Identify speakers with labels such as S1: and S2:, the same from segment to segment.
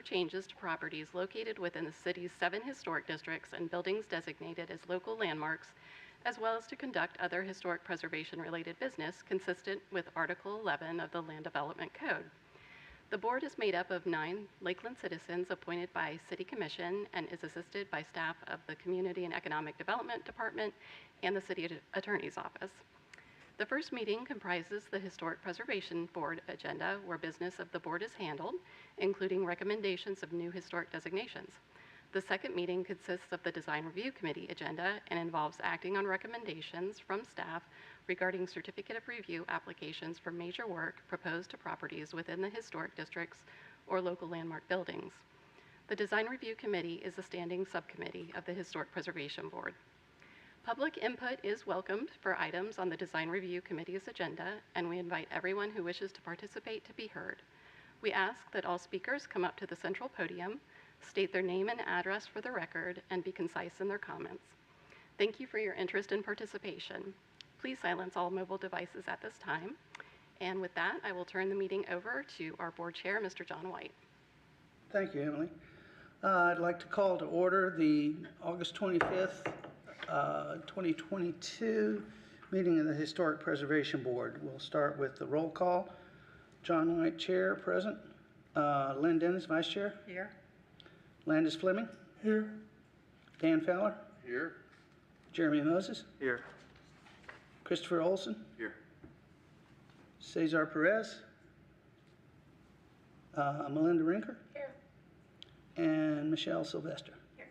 S1: changes to properties located within the city's 7 historic districts and buildings designated as local landmarks, as well as to conduct other historic preservation-related business consistent with Article 11 of the Land Development Code. The board is made up of 9 Lakeland citizens appointed by City Commission and is assisted by staff of the Community and Economic Development Department and the City Attorney's Office. The first meeting comprises the Historic Preservation Board agenda, where business of the board is handled, including recommendations of new historic designations. The second meeting consists of the Design Review Committee agenda and involves acting on recommendations from staff regarding certificate of review applications for major work proposed to properties within the historic districts or local landmark buildings. The Design Review Committee is a standing subcommittee of the Historic Preservation Board. Public input is welcomed for items on the Design Review Committee's agenda, and we invite everyone who wishes to participate to be heard. We ask that all speakers come up to the central podium, state their name and address for the record, and be concise in their comments. Thank you for your interest and participation. Please silence all mobile devices at this time. And with that, I will turn the meeting over to our board chair, Mr. John White.
S2: Thank you, Emily. I'd like to call to order the August 25th, 2022 meeting of the Historic Preservation Board. We'll start with the roll call. John White, Chair, present. Lynn Dennis, Vice Chair.
S3: Here.
S2: Landis Fleming. Here. Dan Fowler.
S4: Here.
S2: Jeremy Moses.
S4: Here.
S2: Christopher Olson.
S4: Here.
S2: Cesar Perez. Melinda Rinker.
S3: Here.
S2: And Michelle Sylvester.
S3: Here.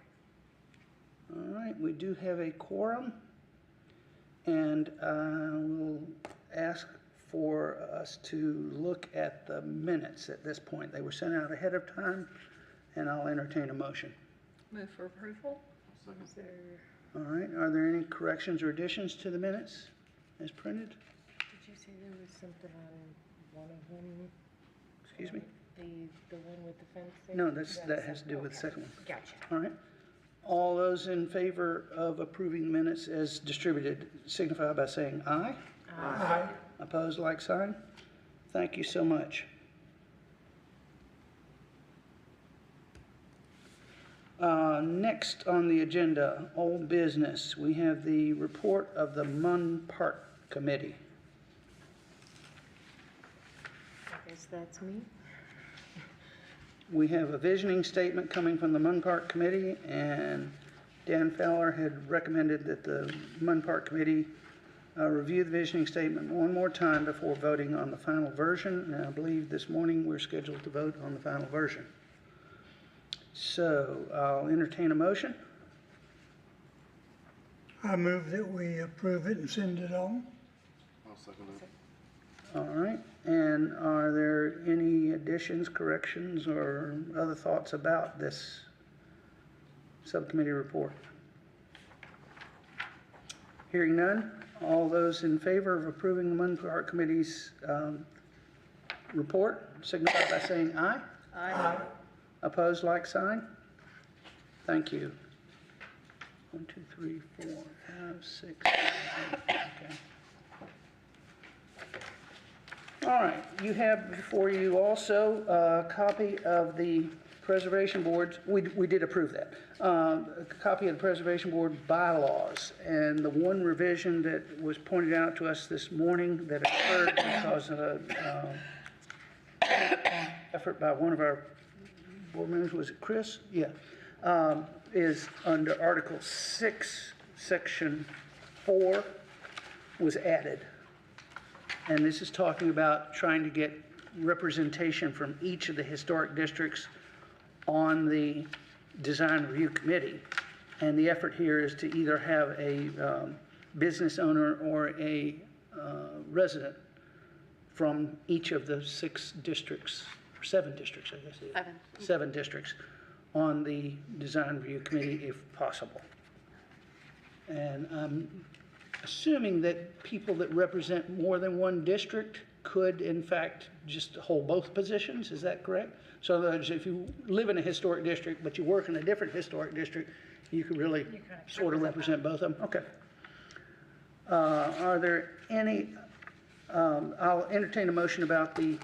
S2: All right, we do have a quorum, and we'll ask for us to look at the minutes at this point. They were sent out ahead of time, and I'll entertain a motion.
S3: Move for approval.
S2: All right, are there any corrections or additions to the minutes as printed?
S5: Did you say there was something on one of them?
S2: Excuse me?
S5: The one with the fence there?
S2: No, that has to do with the second one.
S5: Gotcha.
S2: All right. All those in favor of approving the minutes as distributed signify by saying aye.
S3: Aye.
S2: Opposed, like sign. Thank you so much. Next on the agenda, old business, we have the report of the Munn Park Committee.
S5: I guess that's me.
S2: We have a visioning statement coming from the Munn Park Committee, and Dan Fowler had recommended that the Munn Park Committee review the visioning statement one more time before voting on the final version. And I believe this morning we're scheduled to vote on the final version. So I'll entertain a motion.
S6: I move that we approve it and send it on.
S4: I'll second it.
S2: All right. And are there any additions, corrections, or other thoughts about this subcommittee report? Hearing none, all those in favor of approving the Munn Park Committee's report signify by saying aye.
S3: Aye.
S2: Opposed, like sign. Thank you. 1, 2, 3, 4, 5, 6, 7, 8. Okay. All right. You have before you also a copy of the Preservation Board's. We did approve that. A copy of the Preservation Board bylaws, and the one revision that was pointed out to us this morning that occurred because of an effort by one of our board members, was it Chris? Yeah. Is under Article 6, Section 4 was added. And this is talking about trying to get representation from each of the historic districts on the Design Review Committee. And the effort here is to either have a business owner or a resident from each of the 6 districts, or 7 districts, I guess it is. 7 districts on the Design Review Committee if possible. And I'm assuming that people that represent more than one district could in fact just hold both positions. Is that correct? So in other words, if you live in a historic district but you work in a different historic district, you could really sort of represent both of them. Okay. Are there any, I'll entertain a motion about the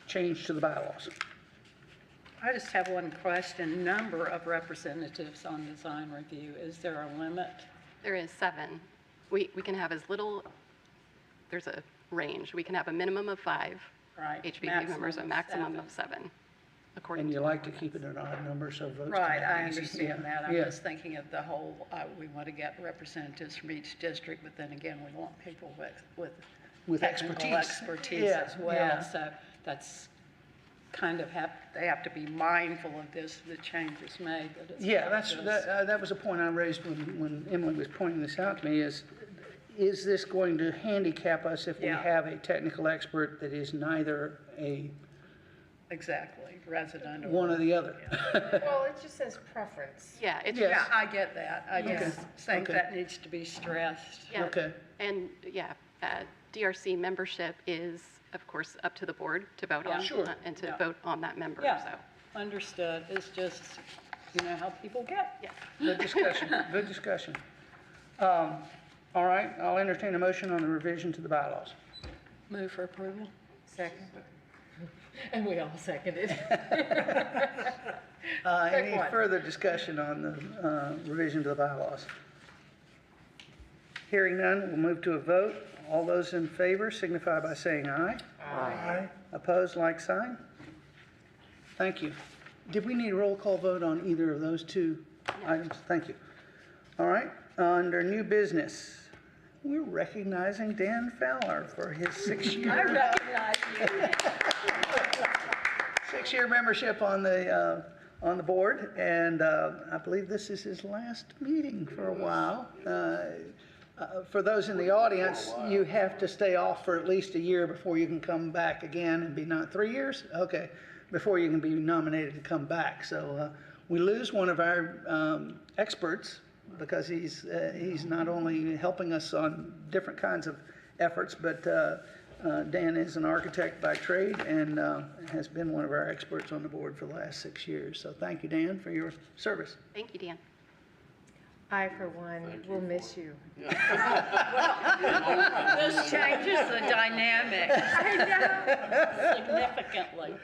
S2: change to the bylaws.
S3: I just have one question. Number of representatives on design review, is there a limit?
S1: There is 7. We can have as little, there's a range. We can have a minimum of 5
S3: Right.
S1: HPP members, a maximum of 7, according
S2: And
S1: to.
S2: you like to keep it an odd number so votes can
S3: Right,
S2: be
S3: I
S2: easy.
S3: understand
S2: Yeah,
S3: that. I'm
S2: yeah.
S3: just thinking of the whole, we want to get representatives from each district, but then again, we want people with technical expertise
S2: Yeah,
S3: as well.
S2: yeah.
S3: So that's kind of they have to be mindful of this, the changes made. That it's
S2: Yeah,
S3: not just-
S2: that was a point I raised when Emily was pointing this out to me is this going to handicap us if we
S3: Yeah.
S2: have a technical expert that is neither a
S3: Exactly, resident or.
S2: one or the other?
S5: Well, it just says preference.
S1: Yeah, it's
S2: Yes.
S3: Yeah, I get that. I just think
S2: okay.
S3: that needs to be stressed.
S1: Yeah.
S2: Okay.
S1: And yeah, DRC membership is, of course, up to the board to vote
S3: Yeah.
S1: on.
S2: Sure.
S1: And to
S3: Yeah.
S1: vote on that member,
S3: Yeah,
S1: so.
S3: understood. It's just, you know how people get.
S1: Yeah.
S2: Good discussion, good discussion. All right, I'll entertain a motion on the revision to the bylaws.
S3: Move for approval.
S5: Second. And we all seconded.
S2: Any
S5: one.
S2: further discussion on the revision to the bylaws? Hearing none, we'll move to a vote. All those in favor signify by saying aye.
S6: Aye.
S2: Opposed, like sign? Thank you. Did we need a roll call vote on either of those two items? Thank you. All right, under new business, we're recognizing Dan Fowler for his
S3: I
S2: six-year
S3: recognize you.
S2: membership on the board, and I believe this is his last meeting for a while. For those in the audience, you have to stay off for at least a year before you can come back again and be not 3 years? Okay, before you can be nominated to come back. So we lose one of our experts because he's not only helping us on different kinds of efforts, but Dan is an architect by trade and has been one of our experts on the board for the last 6 years. So thank you, Dan, for your service.
S1: Thank you, Dan.
S5: I, for one, will miss you.
S3: This changes the dynamic. Significantly.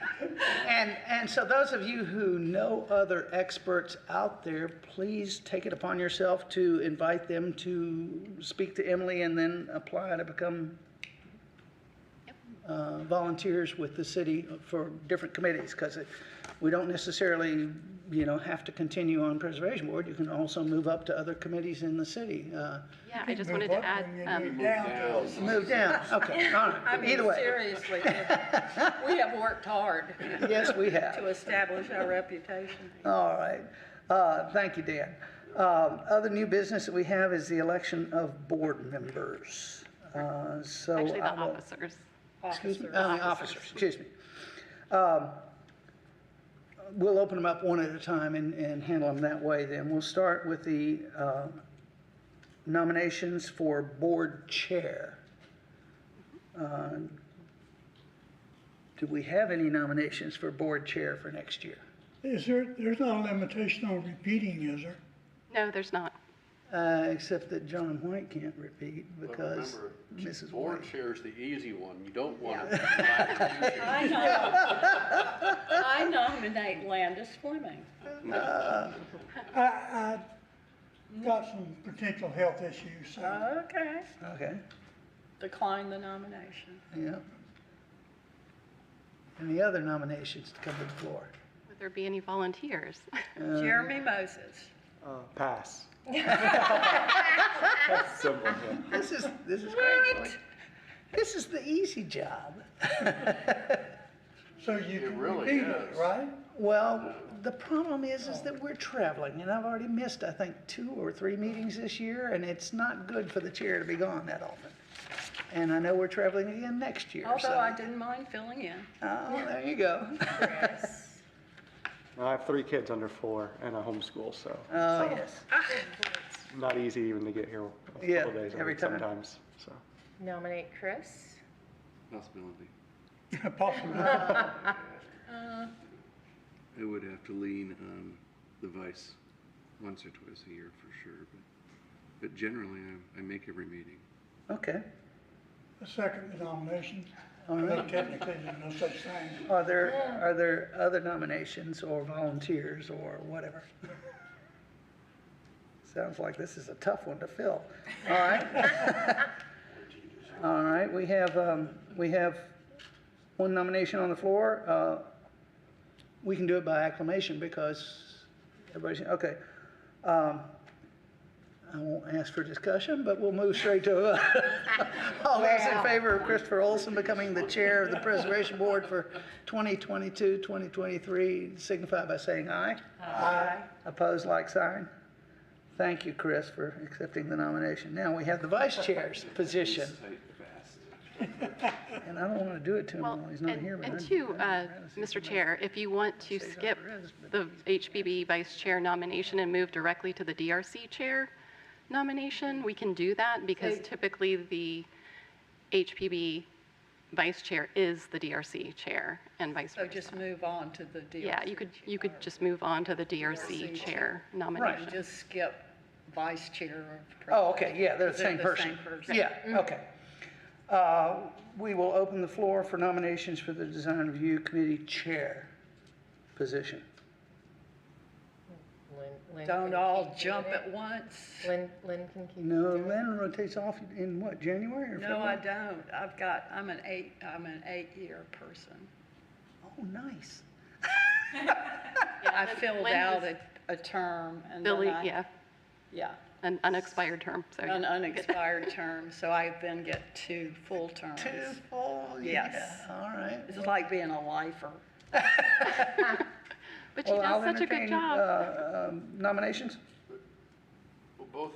S2: And so those of you who know other experts out there, please take it upon yourself to invite them to speak to Emily and then apply to become volunteers with the city for different committees, because we don't necessarily, have to continue on preservation board. You can also move up to other committees in the city.
S1: Yeah, I just
S6: Move
S1: wanted to
S6: up
S1: add,
S6: when you move down.
S2: Move down, okay, all
S3: I
S2: right.
S3: mean,
S2: Either way,
S3: seriously, we have worked hard
S2: yes, we have.
S3: to establish our reputation.
S2: All right. Thank you, Dan. Other new business that we have is the election of board members. So
S1: actually, the
S2: I will-
S1: officers.
S2: Excuse me?
S3: Officers.
S2: Officers, excuse me. We'll open them up one at a time and handle them that way then. We'll start with the nominations for board chair. Do we have any nominations for board chair for next year?
S6: There's not a limitation on repeating, is there?
S1: No, there's not.
S2: Except that John White can't repeat
S4: But
S2: because
S4: remember,
S2: Mrs.
S4: board
S2: White.
S4: chair is the easy one. You don't want
S3: Yeah.
S4: to.
S3: I know. I nominate Landis Fleming.
S6: I got some potential health issues, so
S3: Okay.
S2: Okay,
S3: Decline the nomination.
S2: yeah. Any other nominations to come to the floor?
S1: Would there be any volunteers?
S3: Jeremy Moses.
S7: Pass. Simple.
S2: This is great. This is the easy job.
S6: so you can
S4: really
S6: repeat it,
S4: is.
S6: right?
S2: Well, the problem is that we're traveling, and I've already missed, I think, 2 or 3 meetings this year, and it's not good for the chair to be gone that often. And I know we're traveling again next year, so.
S3: Although I didn't mind filling in.
S2: Oh, there you go.
S7: I have 3 kids under 4 and a homeschool, so
S2: Oh, yes.
S7: not easy even to get here a
S2: Yeah,
S7: couple days a
S2: every
S7: week
S2: time.
S7: sometimes. So
S5: Nominate Chris.
S4: Possibility.
S6: Possibly.
S4: I would have to lean on the vice once or twice a year for sure, but generally I make every meeting.
S2: Okay.
S6: A second the nomination.
S2: All
S6: No,
S2: right.
S6: technically, there's no such thing.
S2: Are there other nominations or volunteers or whatever? Sounds like this is a tough one to fill. All right. All right, we have one nomination on the floor. We can do it by acclamation because everybody's, okay. I won't ask for discussion, but we'll move straight to, all those in favor of Christopher Olson becoming the chair of the Preservation Board for 2022, 2023, signify by saying aye.
S3: Aye.
S2: Opposed, like sign. Thank you, Chris, for accepting the nomination. Now we have the vice chair's position,
S4: Tight, fast.
S2: and I don't want to do it to him
S1: Well,
S2: while he's not here. but
S1: and
S2: I'd
S1: two,
S2: rather see
S1: Mr.
S2: somebody
S1: Chair, if you want to
S2: say
S1: skip
S2: there is, but-
S1: the HPB Vice Chair nomination and move directly to the DRC Chair nomination, we can do that because
S3: Okay.
S1: typically the HPB Vice Chair is the DRC Chair and vice
S3: So
S1: versa.
S3: just move on to the DRC.
S1: Yeah, you could just move on to the DRC Chair nomination.
S3: And just skip vice chair of.
S2: Oh, okay, yeah, they're the
S3: They're
S2: same
S3: the
S2: person.
S3: same person.
S2: Yeah, okay. We will open the floor for nominations for the Design Review Committee Chair position.
S5: Lynn
S3: Don't
S5: can
S3: all
S5: keep
S3: jump
S5: doing
S3: at
S5: it.
S3: once.
S5: Lynn can keep
S2: No,
S5: doing it.
S2: Lynn rotates off in what, January or
S3: No, I
S2: February?
S3: don't. I'm an 8-year person.
S2: Oh, nice.
S3: I filled
S1: Lynn
S3: out
S1: is
S3: a term and then
S1: Billy,
S3: yeah,
S1: an unexpired term, so.
S3: an
S1: yeah.
S3: unexpired term, so I then get 2 full terms.
S2: Two full, yeah,
S3: Yes.
S2: all right.
S3: It's like being a lifer.
S1: But she
S2: Well, I'll
S1: does such a good
S2: entertain,
S1: job.
S2: Nominations?
S8: Well, both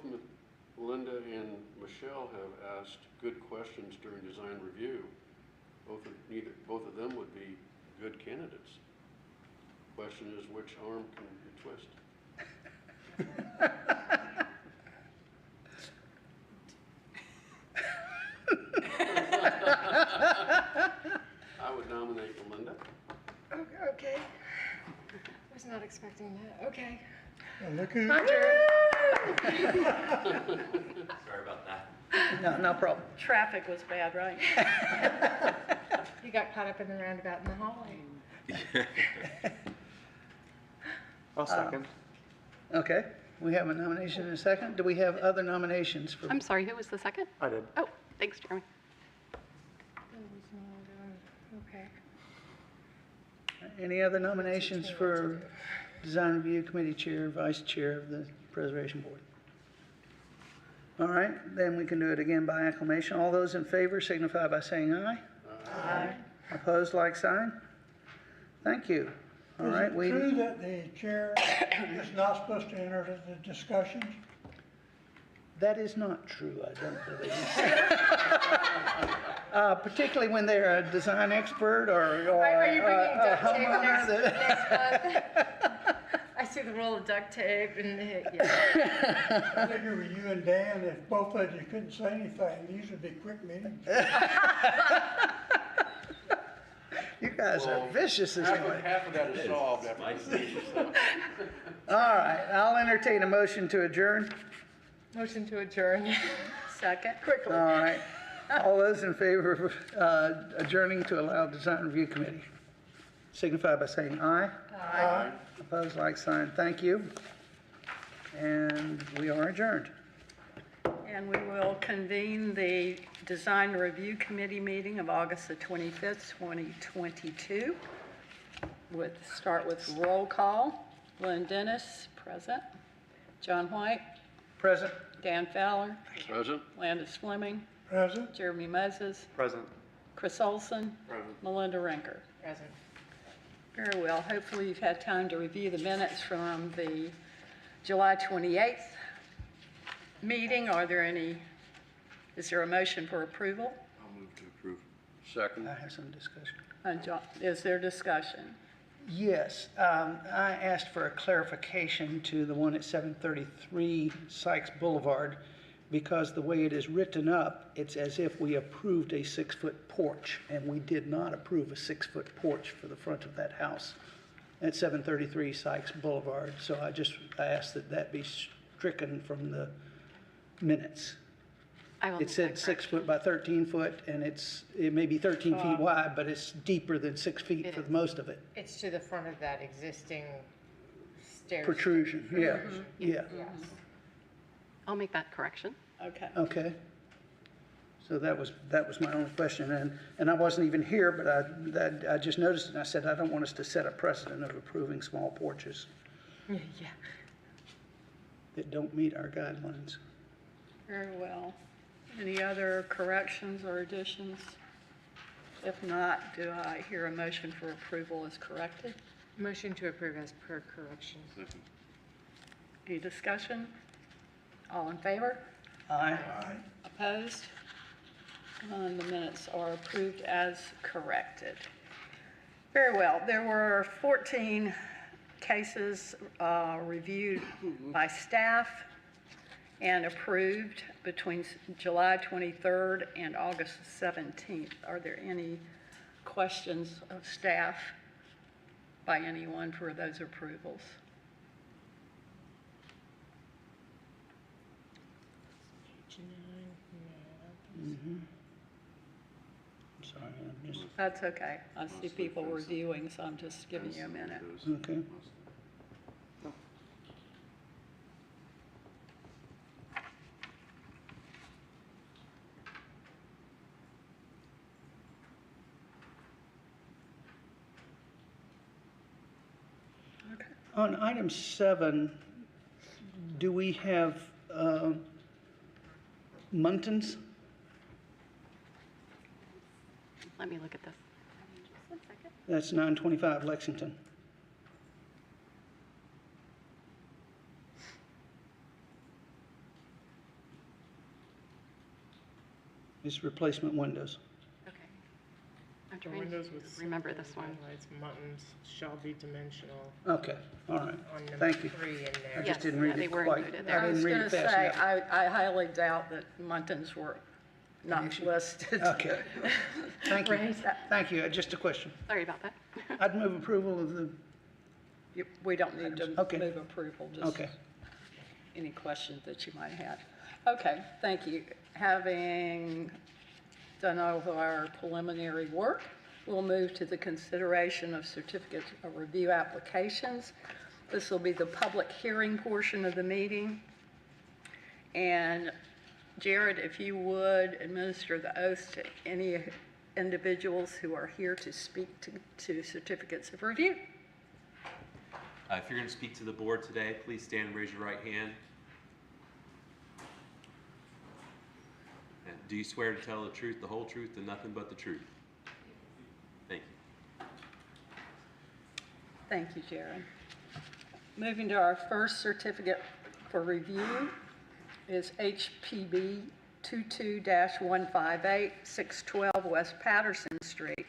S8: Linda and Michelle have asked good questions during design review. Both of them would be good candidates. Question is, which arm can you twist? I would nominate Linda.
S5: Okay. I was not expecting that. Okay.
S6: Well, look who,
S2: No problem.
S3: Traffic was bad, right?
S5: You got caught up in the roundabout in the hallway.
S7: I'll second.
S2: Okay, we have a nomination and a second. Do we have other nominations for?
S1: I'm sorry, who was the second?
S7: I did.
S1: Oh, thanks, Jeremy.
S5: Okay.
S2: Any other nominations for Design Review Committee Chair, Vice Chair of the Preservation Board? All right, then we can do it again by acclamation. All those in favor signify by saying aye.
S3: Aye.
S2: Opposed, like sign. Thank you. All
S6: is
S2: right,
S6: it
S2: we,
S6: true that the chair is not supposed to enter the discussions?
S2: that is not true, I don't believe. Particularly when they're a design expert or
S5: Are you bringing
S2: a
S5: duct tape
S2: homeowner that.
S5: next month? I see the roll of duct tape and, yeah.
S6: I figure with you and Dan, if both of you couldn't say anything, these would be quick meetings.
S2: You guys are vicious this morning.
S8: Half of that is solved after the finish.
S2: All right, I'll entertain a motion to adjourn.
S5: Motion to adjourn.
S3: Second?
S2: All right. All those in favor of adjourning to allow Design Review Committee, signify by saying aye.
S6: Aye.
S2: Opposed, like sign. Thank you. And we are adjourned.
S3: And we will convene the Design Review Committee meeting of August the 25th, 2022. Start with roll call. Lynn Dennis, present. John White,
S2: Present.
S3: Dan Fowler,
S8: Present?
S3: Landis Fleming,
S6: Present?
S3: Jeremy Moses,
S7: Present.
S3: Chris Olson,
S8: Present.
S3: Melinda Rinker.
S5: Present.
S3: Very well. Hopefully you've had time to review the minutes from the July 28th meeting. Is there a motion for approval?
S4: I'll move to approve.
S8: Second?
S2: I have some discussion.
S3: Is there discussion?
S2: Yes, I asked for a clarification to the one at 733 Sykes Boulevard because the way it is written up, it's as if we approved a 6-foot porch, and we did not approve a 6-foot porch for the front of that house at 733 Sykes Boulevard. So I asked that be stricken from the minutes.
S1: I will
S2: It
S1: make
S2: said
S1: that
S2: 6
S1: correction.
S2: foot by 13 foot, and it may be 13 feet wide, but it's deeper than 6 feet
S1: It
S2: for
S1: is.
S2: most of it.
S5: It's to the front of that existing stairs.
S2: Protrusion, yeah, yeah,
S5: Yes.
S1: I'll make that correction.
S3: Okay.
S2: okay. So that was my only question, and I wasn't even here, but I just noticed it, and I said, I don't want us to set a precedent of approving small porches
S5: Yeah.
S2: that don't meet our guidelines.
S3: Very well. Any other corrections or additions? If not, do I hear a motion for approval as corrected?
S5: Motion to approve as per corrections.
S3: Any discussion? All in favor?
S2: Aye.
S3: Opposed? And the minutes are approved as corrected. Very well. There were 14 cases reviewed by staff and approved between July 23rd and August 17th. Are there any questions of staff by anyone for those approvals?
S2: Sorry, I'm just,
S3: That's okay. I see people reviewing, so I'm just giving you a minute.
S2: okay.
S3: Okay.
S2: On item 7, do we have Muntins?
S1: Let me look at this. Just one second.
S2: That's 925 Lexington. It's replacement windows.
S1: Okay. I'm
S9: The
S1: trying
S9: windows
S1: to
S9: with
S1: remember this one.
S9: Highlights, muttons shall be dimensional
S2: Okay, all right.
S9: on number
S2: Thank you.
S9: 3 in
S2: I
S9: there.
S1: Yes,
S2: just didn't
S1: yeah,
S2: read
S1: they
S2: it
S1: were
S2: quite.
S1: included there.
S2: I
S3: I was
S2: didn't read
S3: going
S2: it
S3: to
S2: fast
S3: say,
S2: enough.
S3: I highly doubt that Muntins were not listed.
S2: Okay. Thank you.
S3: Right.
S2: Thank you. Just a question.
S1: Sorry about that.
S2: I'd move approval of the,
S3: We don't need to
S2: Okay.
S3: move approval, just
S2: okay.
S3: any questions that you might have. Okay, thank you. Having done all of our preliminary work, we'll move to the consideration of certificates of review applications. This will be the public hearing portion of the meeting. And Jared, if you would administer the oath to any individuals who are here to speak to certificates of review.
S10: If you're going to speak to the board today, please stand and raise your right hand. And do you swear to tell the truth, the whole truth, and nothing but the truth? Thank you.
S3: Thank you, Jared. Moving to our first certificate for review is HPB 22-158, 612 West Patterson Street.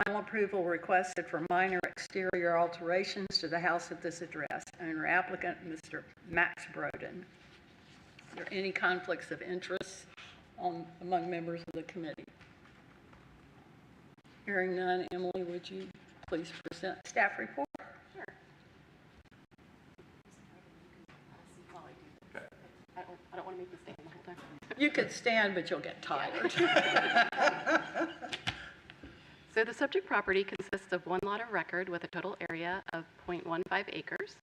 S3: Final approval requested for minor exterior alterations to the house at this address. Owner applicant, Mr. Max Broden. Are there any conflicts of interest among members of the committee? Hearing none, Emily, would you please present staff report?
S1: I don't want to make this stand the whole time.
S3: You could stand, but you'll get tired.
S1: So the subject property consists of one lot of record with a total area of 0.15 acres.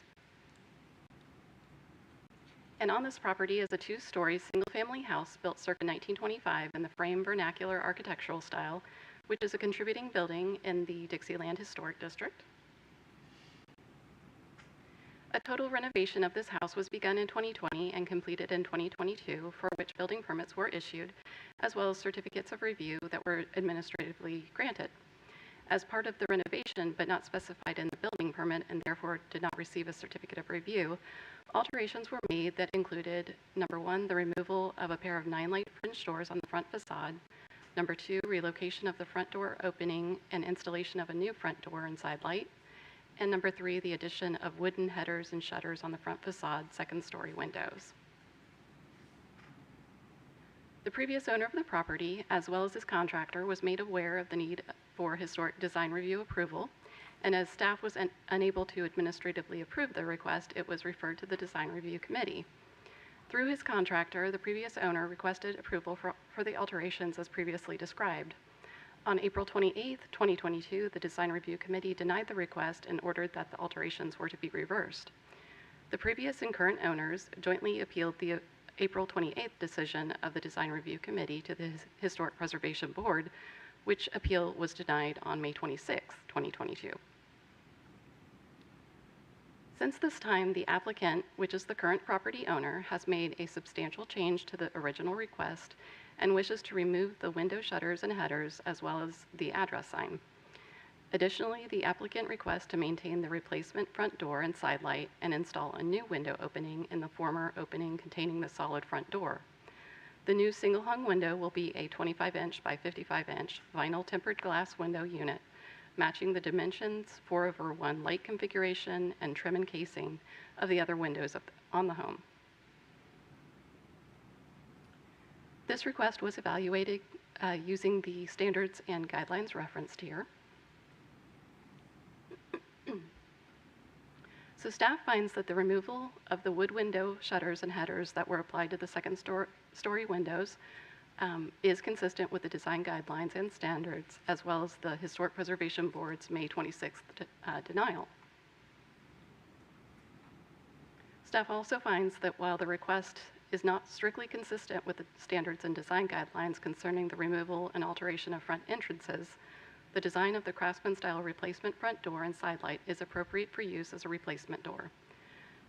S1: And on this property is a two-story single-family house built circa 1925 in the frame vernacular architectural style, which is a contributing building in the Dixieland Historic District. A total renovation of this house was begun in 2020 and completed in 2022, for which building permits were issued, as well as certificates of review that were administratively granted. As part of the renovation, but not specified in the building permit and therefore did not receive a certificate of review, alterations were made that included, number 1, the removal of a pair of 9-light French doors on the front facade, number 2, relocation of the front door opening and installation of a new front door and side light, and number 3, the addition of wooden headers and shutters on the front facade, second-story windows. The previous owner of the property, as well as his contractor, was made aware of the need for historic design review approval, and as staff was unable to administratively approve the request, it was referred to the Design Review Committee. Through his contractor, the previous owner requested approval for the alterations as previously described. On April 28, 2022, the Design Review Committee denied the request and ordered that the alterations were to be reversed. The previous and current owners jointly appealed the April 28th decision of the Design Review Committee to the Historic Preservation Board, which appeal was denied on May 26, 2022. Since this time, the applicant, which is the current property owner, has made a substantial change to the original request and wishes to remove the window shutters and headers as well as the address sign. Additionally, the applicant requests to maintain the replacement front door and side light and install a new window opening in the former opening containing the solid front door. The new single-hung window will be a 25-inch by 55-inch vinyl tempered glass window unit, matching the dimensions 4/1 light configuration and trim and casing of the other windows on the home. This request was evaluated using the standards and guidelines referenced here. So staff finds that the removal of the wood window shutters and headers that were applied to the second story windows is consistent with the design guidelines and standards, as well as the Historic Preservation Board's May 26th denial. Staff also finds that while the request is not strictly consistent with the standards and design guidelines concerning the removal and alteration of front entrances, the design of the Craftsman-style replacement front door and side light is appropriate for use as a replacement door.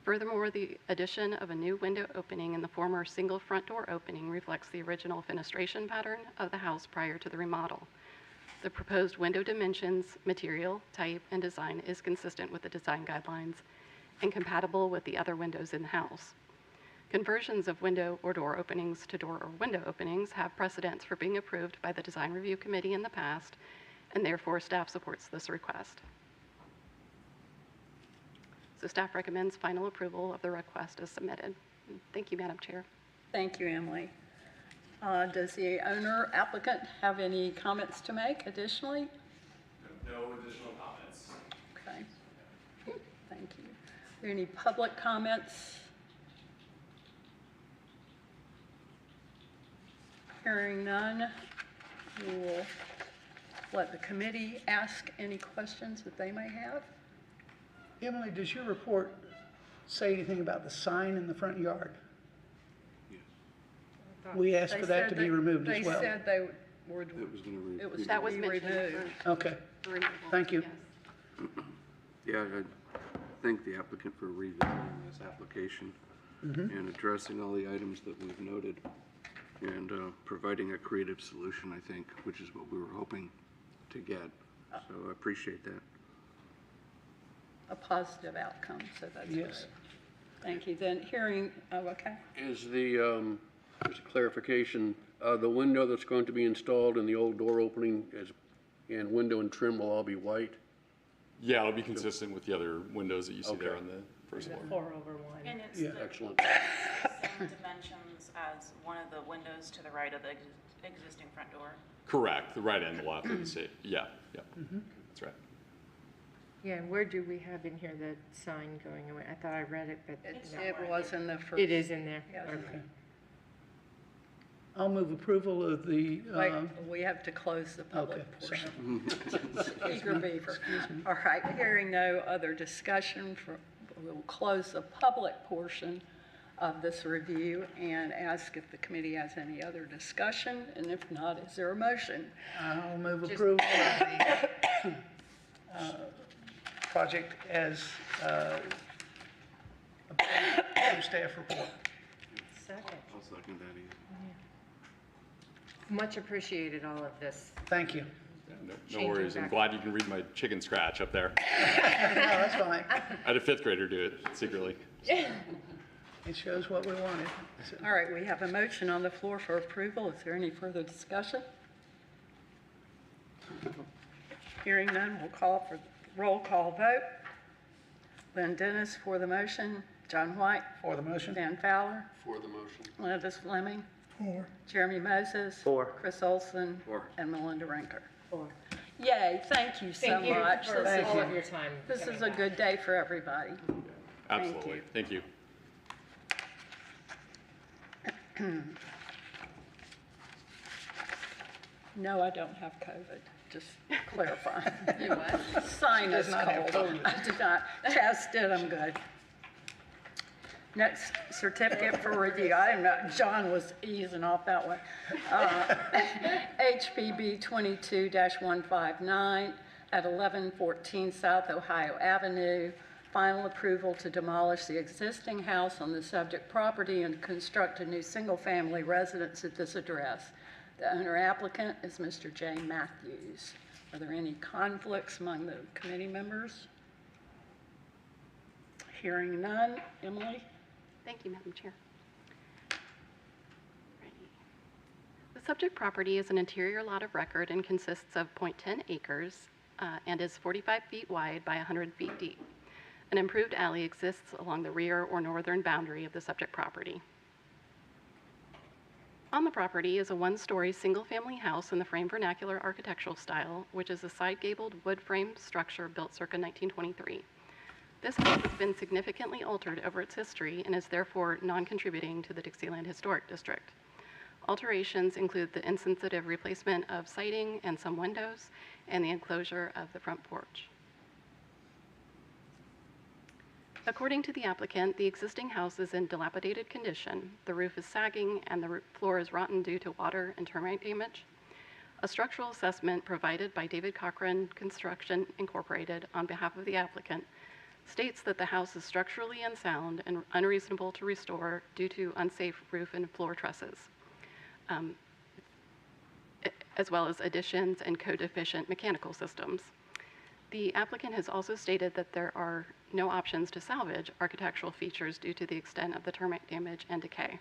S1: Furthermore, the addition of a new window opening in the former single front door opening reflects the original fenestration pattern of the house prior to the remodel. The proposed window dimensions, material, type, and design is consistent with the design guidelines and compatible with the other windows in the house. Conversions of window or door openings to door or window openings have precedence for being approved by the Design Review Committee in the past, and therefore staff supports this request. So staff recommends final approval of the request as submitted. Thank you, Madam Chair.
S3: Thank you, Emily. Does the owner applicant have any comments to make additionally?
S10: No additional comments.
S3: Okay. Thank you. Are there any public comments? Hearing none, we will let the committee ask any questions that they may have.
S2: Emily, does your report say anything about the sign in the front yard? We asked for that to be removed as well.
S3: They said they were,
S4: It was gonna
S3: it was
S1: That
S3: to
S1: was
S3: be
S1: mentioned
S3: removed.
S2: Okay,
S1: for removal.
S2: Thank you.
S1: Yes.
S4: Yeah, I thank the applicant for revisiting this application and addressing all the items that we've noted and providing a creative solution, I think, which is what we were hoping to get. So I appreciate that.
S3: A positive outcome, so that's great.
S2: Yes.
S3: Thank you. Then hearing, oh, okay.
S8: Is the, just a clarification, the window that's going to be installed in the old door opening and window and trim will all be white?
S11: Yeah, it'll be consistent with the other windows that you see there
S8: Okay.
S11: on the first floor.
S9: 4/1.
S5: And it's
S2: Yeah.
S5: the
S8: Excellent.
S5: same dimensions as one of the windows to the right of the existing front door.
S11: Correct, the right and the left of the state. Yeah, yeah, that's right.
S9: Yeah, and where do we have in here the sign going away? I thought I read it, but
S3: It was in the first.
S9: it is in there.
S3: Yes.
S9: Okay.
S2: I'll move approval of the,
S3: Wait, we have to close the public
S2: okay,
S3: portion. Eager beaver. All right, hearing no other discussion, we'll close the public portion of this review and ask if the committee has any other discussion, and if not, is there a motion?
S2: I'll move approval of the project as approved staff report.
S9: Second.
S4: I'll second that.
S9: Much appreciated, all of this.
S2: Thank you.
S11: Yeah, no
S9: Changing
S11: worries. I'm
S9: back.
S11: glad you can read my chicken scratch up there.
S2: No, that's fine.
S11: I had a fifth grader do it secretly.
S2: It shows what we wanted. So-
S3: All right, we have a motion on the floor for approval. Is there any further discussion? Hearing none, we'll call for roll call vote. Lynn Dennis for the motion, John White,
S2: For the motion?
S3: Dan Fowler,
S8: For the motion.
S3: Gladys Fleming,
S6: 4.
S3: Jeremy Moses.
S7: For.
S3: Chris Olson.
S4: For.
S3: And Melinda Rinker.
S9: For.
S3: Yay, thank you so
S9: Thank you
S3: much.
S9: for
S3: This
S9: all
S3: is-
S9: of your time.
S3: This
S9: coming
S3: is a
S9: back.
S3: good day for everybody.
S11: Absolutely.
S3: you.
S11: Thank you.
S3: No, I don't have COVID, just clarifying.
S1: You what?
S3: Sinus
S2: Does not have
S3: cold.
S2: COVID.
S3: I did not test it, I'm good. Next, certificate for review. I didn't know, John was easing off that one. HPB 22-159 at 1114 South Ohio Avenue. Final approval to demolish the existing house on the subject property and construct a new single-family residence at this address. The owner applicant is Mr. J. Matthews. Are there any conflicts among the committee members? Hearing none. Emily?
S1: Thank you, Madam Chair. Righty. The subject property is an interior lot of record and consists of 0.10 acres and is 45 feet wide by 100 feet deep. An improved alley exists along the rear or northern boundary of the subject property. On the property is a one-story single-family house in the frame vernacular architectural style, which is a side-gabled wood frame structure built circa 1923. This house has been significantly altered over its history and is therefore non-contributing to the Dixieland Historic District. Alterations include the insensitive replacement of siding and some windows and the enclosure of the front porch. According to the applicant, the existing house is in dilapidated condition. The roof is sagging and the floor is rotten due to water and termite damage. A structural assessment provided by David Cochran Construction Incorporated on behalf of the applicant states that the house is structurally unsound and unreasonable to restore due to unsafe roof and floor trusses, as well as additions and code-deficient mechanical systems. The applicant has also stated that there are no options to salvage architectural features due to the extent of the termite damage and decay.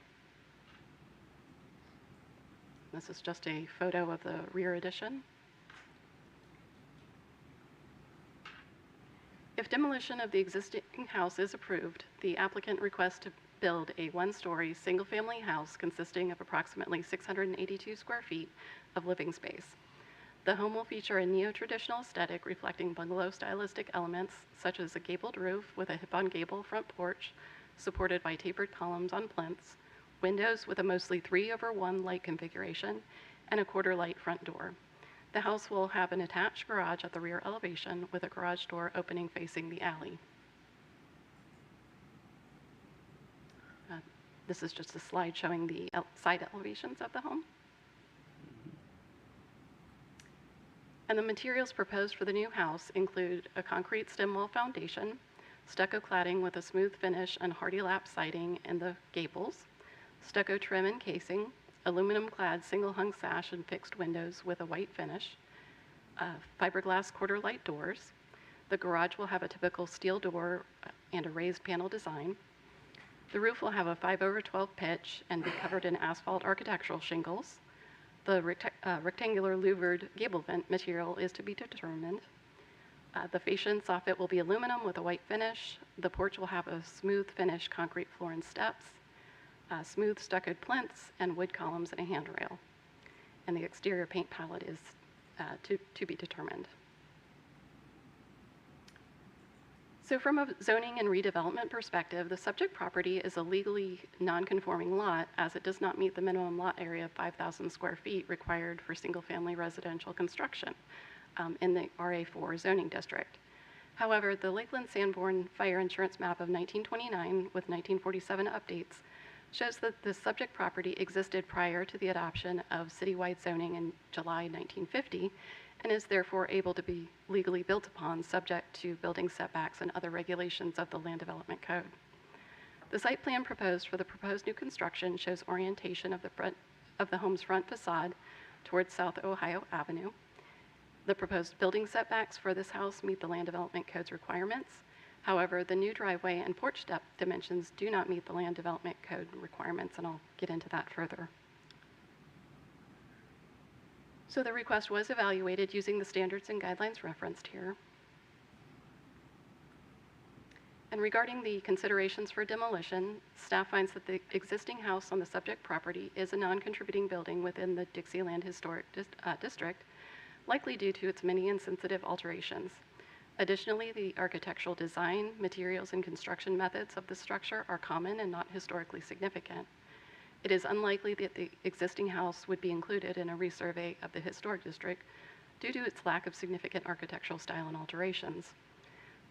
S1: This is just a photo of the rear addition. If demolition of the existing house is approved, the applicant requests to build a one-story, single-family house consisting of approximately 682 square feet of living space. The home will feature a neo-traditional aesthetic reflecting bungalow stylistic elements, such as a gabled roof with a hip-on-gable front porch, supported by tapered columns on plinths, windows with a mostly 3/1 light configuration, and a quarter light front door. The house will have an attached garage at the rear elevation with a garage door opening facing the alley. This is just a slide showing the side elevations of the home. And the materials proposed for the new house include a concrete stem wall foundation, stucco cladding with a smooth finish and hardy lap siding in the gables, stucco trim and casing, aluminum-clad single-hung sash and fixed windows with a white finish, fiberglass quarter-light doors. The garage will have a typical steel door and a raised panel design. The roof will have a 5/12 pitch and be covered in asphalt architectural shingles. The rectangular louvered gable vent material is to be determined. The fascia and soffit will be aluminum with a white finish. The porch will have a smooth finish concrete floor and steps, smooth stuccoed plinths, and wood columns and a handrail. And the exterior paint palette is to be determined. So from a zoning and redevelopment perspective, the subject property is a legally non-conforming lot as it does not meet the minimum lot area of 5,000 square feet required for single-family residential construction in the RA4 zoning district. However, the Lakeland Sanborn Fire Insurance Map of 1929 with 1947 updates shows that the subject property existed prior to the adoption of citywide zoning in July 1950 and is therefore able to be legally built upon subject to building setbacks and other regulations of the Land Development Code. The site plan proposed for the proposed new construction shows orientation of the home's front facade towards South Ohio Avenue. The proposed building setbacks for this house meet the Land Development Code's requirements. However, the new driveway and porch depth dimensions do not meet the Land Development Code requirements, and I'll get into that further. So the request was evaluated using the standards and guidelines referenced here. And regarding the considerations for demolition, staff finds that the existing house on the subject property is a non-contributing building within the Dixieland Historic District, likely due to its many insensitive alterations. Additionally, the architectural design, materials, and construction methods of the structure are common and not historically significant. it is unlikely that the existing house would be included in a resurvey of the historic district due to its lack of significant architectural style and alterations.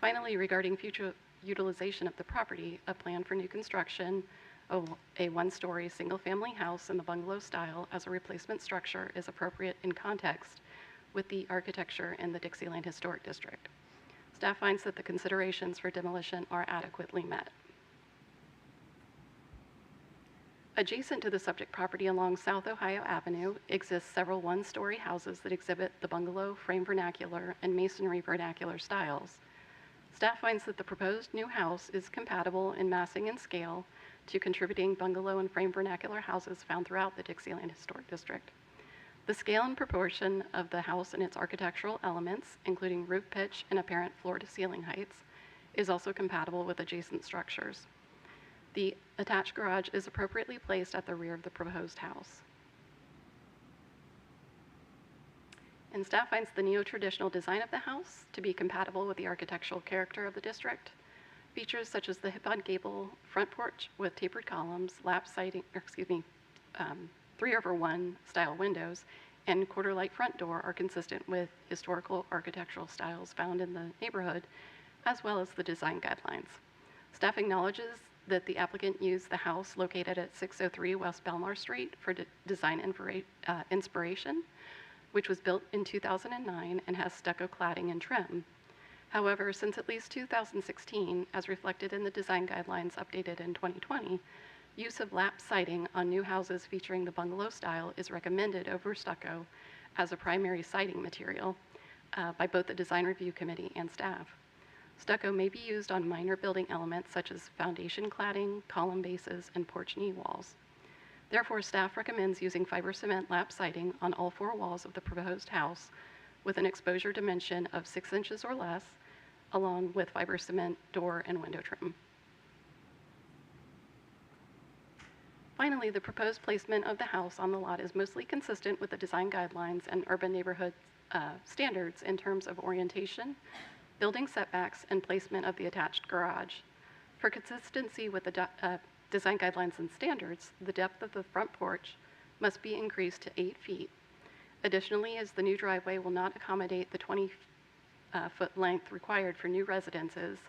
S1: Finally, regarding future utilization of the property, a plan for new construction of a one-story single-family house in the bungalow style as a replacement structure is appropriate in context with the architecture in the Dixieland Historic District. Staff finds that the considerations for demolition are adequately met. Adjacent to the subject property along South Ohio Avenue exist several one-story houses that exhibit the bungalow, frame vernacular, and masonry vernacular styles. Staff finds that the proposed new house is compatible in massing and scale to contributing bungalow and frame vernacular houses found throughout the Dixieland Historic District. The scale and proportion of the house and its architectural elements, including roof pitch and apparent floor-to-ceiling heights, is also compatible with adjacent structures. The attached garage is appropriately placed at the rear of the proposed house. And staff finds the neo-traditional design of the house to be compatible with the architectural character of the district. Features such as the hip-on gable front porch with tapered columns, lap siding, 3/1 style windows, and quarter-light front door are consistent with historical architectural styles found in the neighborhood, as well as the design guidelines. Staff acknowledges that the applicant used the house located at 603 West Belmar Street for design inspiration, which was built in 2009 and has stucco cladding and trim. However, since at least 2016, as reflected in the design guidelines updated in 2020, use of lap siding on new houses featuring the bungalow style is recommended over stucco as a primary siding material by both the Design Review Committee and staff. Stucco may be used on minor building elements such as foundation cladding, column bases, and porch knee walls. Therefore, staff recommends using fiber cement lap siding on all 4 walls of the proposed house with an exposure dimension of 6 inches or less, along with fiber cement door and window trim. Finally, the proposed placement of the house on the lot is mostly consistent with the design guidelines and urban neighborhood standards in terms of orientation, building setbacks, and placement of the attached garage. For consistency with the design guidelines and standards, the depth of the front porch must be increased to 8 feet. Additionally, as the new driveway will not accommodate the 20-foot length required for new residences,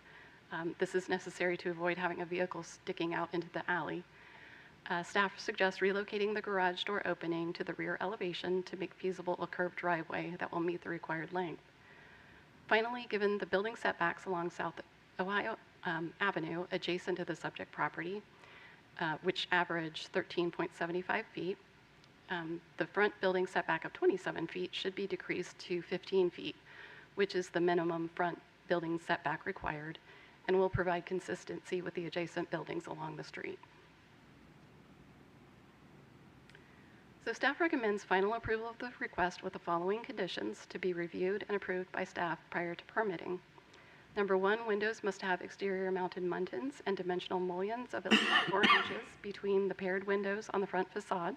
S1: this is necessary to avoid having a vehicle sticking out into the alley. Staff suggests relocating the garage door opening to the rear elevation to make feasible a curved driveway that will meet the required length. Finally, given the building setbacks along South Ohio Avenue adjacent to the subject property, which average 13.75 feet, the front building setback of 27 feet should be decreased to 15 feet, which is the minimum front building setback required, and will provide consistency with the adjacent buildings along the street. So staff recommends final approval of the request with the following conditions to be reviewed and approved by staff prior to permitting. Number 1, windows must have exterior mounted muntins and dimensional mullions of at least 4 inches between the paired windows on the front facade.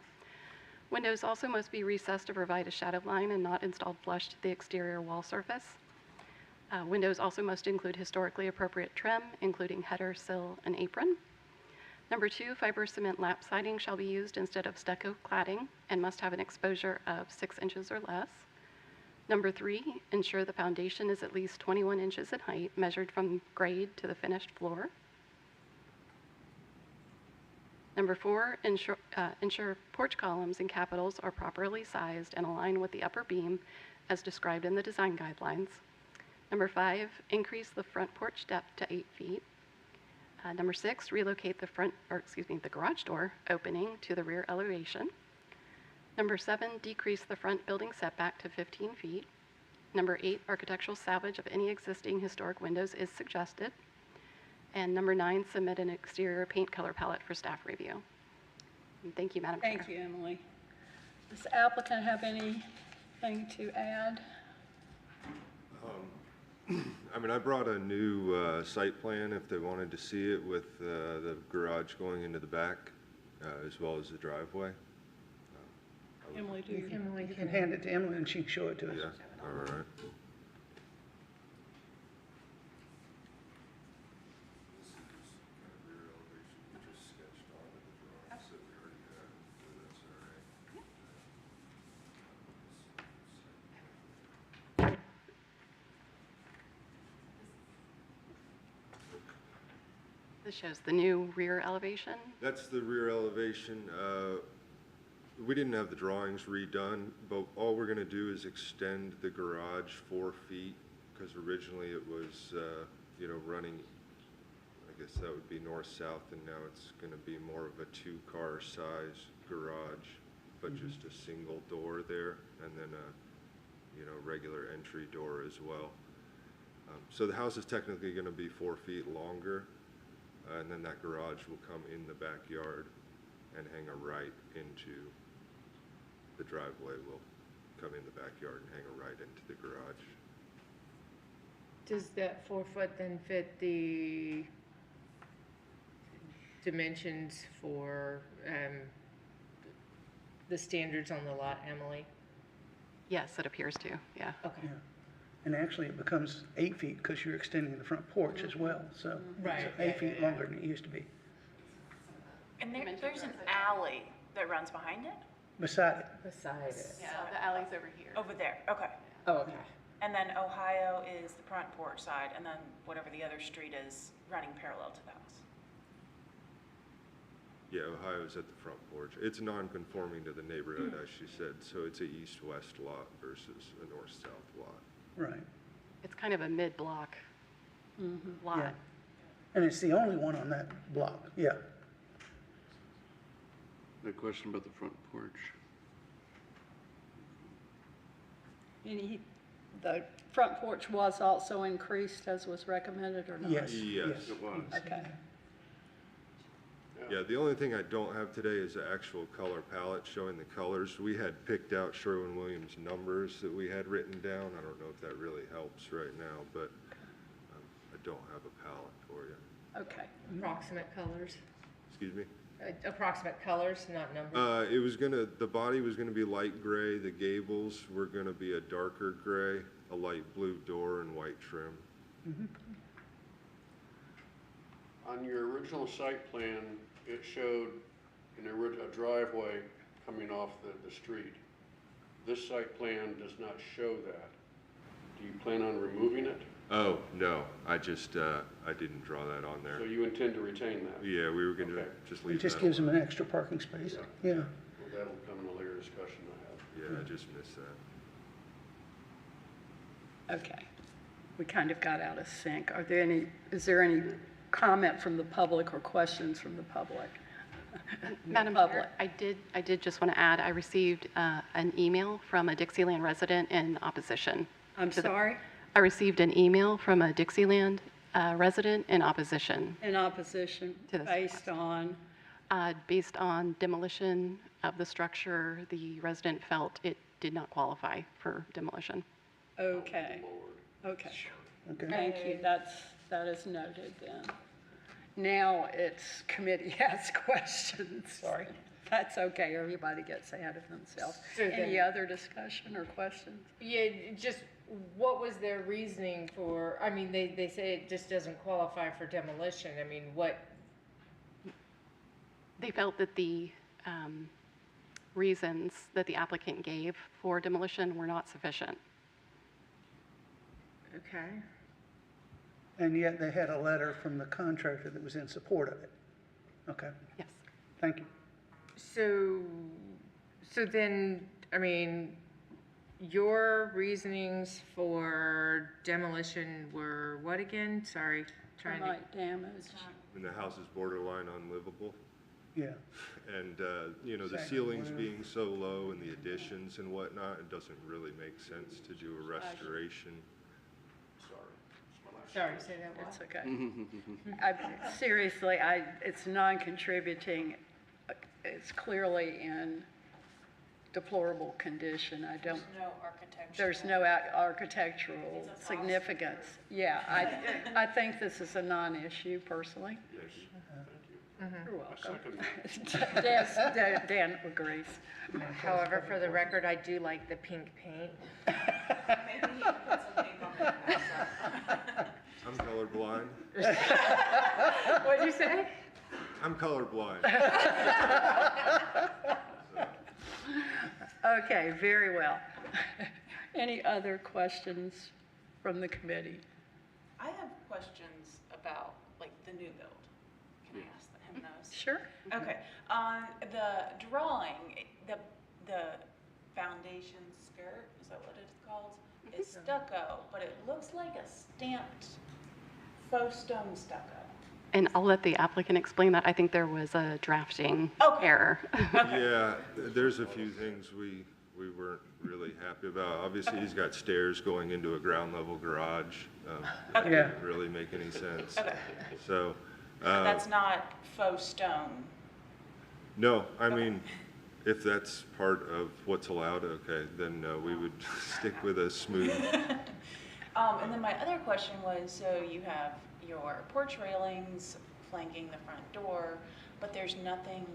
S1: Windows also must be recessed to provide a shadow line and not installed flush to the exterior wall surface. Windows also must include historically appropriate trim, including header, sill, and apron. Number 2, fiber cement lap siding shall be used instead of stucco cladding and must have an exposure of 6 inches or less. Number 3, ensure the foundation is at least 21 inches in height, measured from grade to the finished floor. Number 4, ensure porch columns and capitals are properly sized and aligned with the upper beam as described in the design guidelines. Number 5, increase the front porch depth to 8 feet. Number 6, relocate the garage door opening to the rear elevation. Number 7, decrease the front building setback to 15 feet. Number 8, architectural salvage of any existing historic windows is suggested. And number 9, submit an exterior paint color palette for staff review. And thank you, Madam Chair.
S3: Thank you, Emily. Does the applicant have anything to add?
S12: I mean, I brought a new site plan if they wanted to see it with the garage going into the back as well as the driveway.
S3: Emily, do you?
S9: Emily
S2: You can hand it to Emily and she can show it to us.
S12: Yeah, all right.
S1: This shows the new rear elevation.
S12: That's the rear elevation. We didn't have the drawings redone, but all we're gonna do is extend the garage 4 feet, because originally it was, running, I guess that would be north-south, and now it's gonna be more of a 2-car size garage, but just a single door there, and then a, regular entry door as well. So the house is technically gonna be 4 feet longer, and then that garage will come in the backyard and hang a right into the driveway, will come in the backyard and hang a right into the garage.
S9: Does that 4 foot then fit the dimensions for the standards on the lot, Emily?
S1: Yes, it appears to, yeah.
S9: Okay.
S2: Yeah. And actually, it becomes 8 feet because you're extending the front porch as well, so
S9: Right,
S2: it's
S9: yeah,
S2: 8 feet
S9: yeah,
S2: longer than it used to be.
S13: And there's an alley that runs behind it?
S2: Beside it,
S9: Beside it.
S1: Yeah, the alley's over here.
S13: Over there, okay.
S9: Oh, okay.
S13: And then Ohio is the front porch side, and then whatever the other street is running parallel to the house.
S12: Yeah, Ohio's at the front porch. It's non-conforming to the neighborhood, as she said, so it's a east-west lot versus a north-south lot.
S2: right.
S1: It's kind of a mid-block
S2: Yeah.
S1: lot.
S2: And it's the only one on that block, yeah.
S4: A question about the front porch.
S3: The front porch was also increased as was recommended or not?
S2: Yes.
S12: Yes.
S4: It was.
S3: Okay.
S12: Yeah, the only thing I don't have today is the actual color palette showing the colors. We had picked out Sherwin-Williams numbers that we had written down. I don't know if that really helps right now, but I don't have a palette for you.
S3: Okay.
S9: Approximate colors?
S12: Excuse me?
S9: Approximate colors, not numbers?
S12: The body was gonna be light gray, the gables were gonna be a darker gray, a light blue door and white trim.
S8: On your original site plan, it showed a driveway coming off the street. This site plan does not show that. Do you plan on removing it?
S12: Oh, no, I didn't draw that on there.
S8: So you intend to retain that?
S12: Yeah, we were gonna
S8: Okay.
S12: just
S2: It
S12: leave that.
S2: just gives them an extra parking space, yeah.
S8: Well, that'll come in a later discussion I have.
S12: Yeah, I just missed that.
S3: Okay. We kind of got out of sync. Is there any comment from the public or questions from the public?
S1: Madam Chair, I did just want to add, I received an email from a Dixieland resident in opposition.
S3: I'm sorry?
S1: I received an email from a Dixieland resident in opposition.
S3: In opposition,
S1: To this
S3: based on?
S1: Demolition of the structure, the resident felt it did not qualify for demolition.
S3: Okay. Okay.
S2: Okay.
S3: Thank you. That is noted then. Now it's committee has questions. Sorry. That's okay. Everybody gets ahead of themselves.
S9: So
S3: Any
S9: then-
S3: other discussion or questions?
S9: Yeah, just what was their reasoning for, I mean, they say it just doesn't qualify for demolition. I mean, what,
S1: They felt that the reasons that the applicant gave for demolition were not sufficient.
S9: okay.
S2: And yet they had a letter from the contractor that was in support of it. Okay,
S1: Yes.
S2: thank you.
S9: So then, I mean, your reasonings for demolition were what again? Sorry, trying to,
S3: Termite damage.
S12: And the house is borderline unlivable.
S2: Yeah,
S12: And, the
S2: Second
S12: ceilings
S2: roof.
S12: being so low and the additions and whatnot, it doesn't really make sense to do a restoration.
S9: sorry, say that
S3: It's
S9: what?
S3: okay. Seriously, it's non-contributing. It's clearly in deplorable condition.
S13: No architecture.
S3: There's no architectural significance. Yeah, I think this is a non-issue personally. You're welcome. Dan agrees.
S9: However, for the record, I do like the pink paint.
S13: Maybe you put some paint on the house.
S12: I'm colorblind.
S9: What'd you say?
S12: I'm colorblind.
S3: Okay, very well. Any other questions from the committee?
S13: I have questions about, like, the new build.
S3: Sure.
S13: Okay, on the drawing, the foundation skirt, is that what it's called? Is stucco, but it looks like a stamped faux stone stucco.
S1: And I'll let the applicant explain that. I think there was a drafting
S13: Okay.
S1: error.
S12: Yeah, there's a few things we weren't really happy about. Obviously, he's got stairs going into a ground level garage. That
S2: Yeah.
S12: didn't really make any sense.
S13: Okay.
S12: So,
S13: That's not faux stone.
S12: no, I mean, if that's part of what's allowed, okay, then we would stick with a smooth.
S13: And then my other question was, so you have your porch railings flanking the front door, but there's nothing,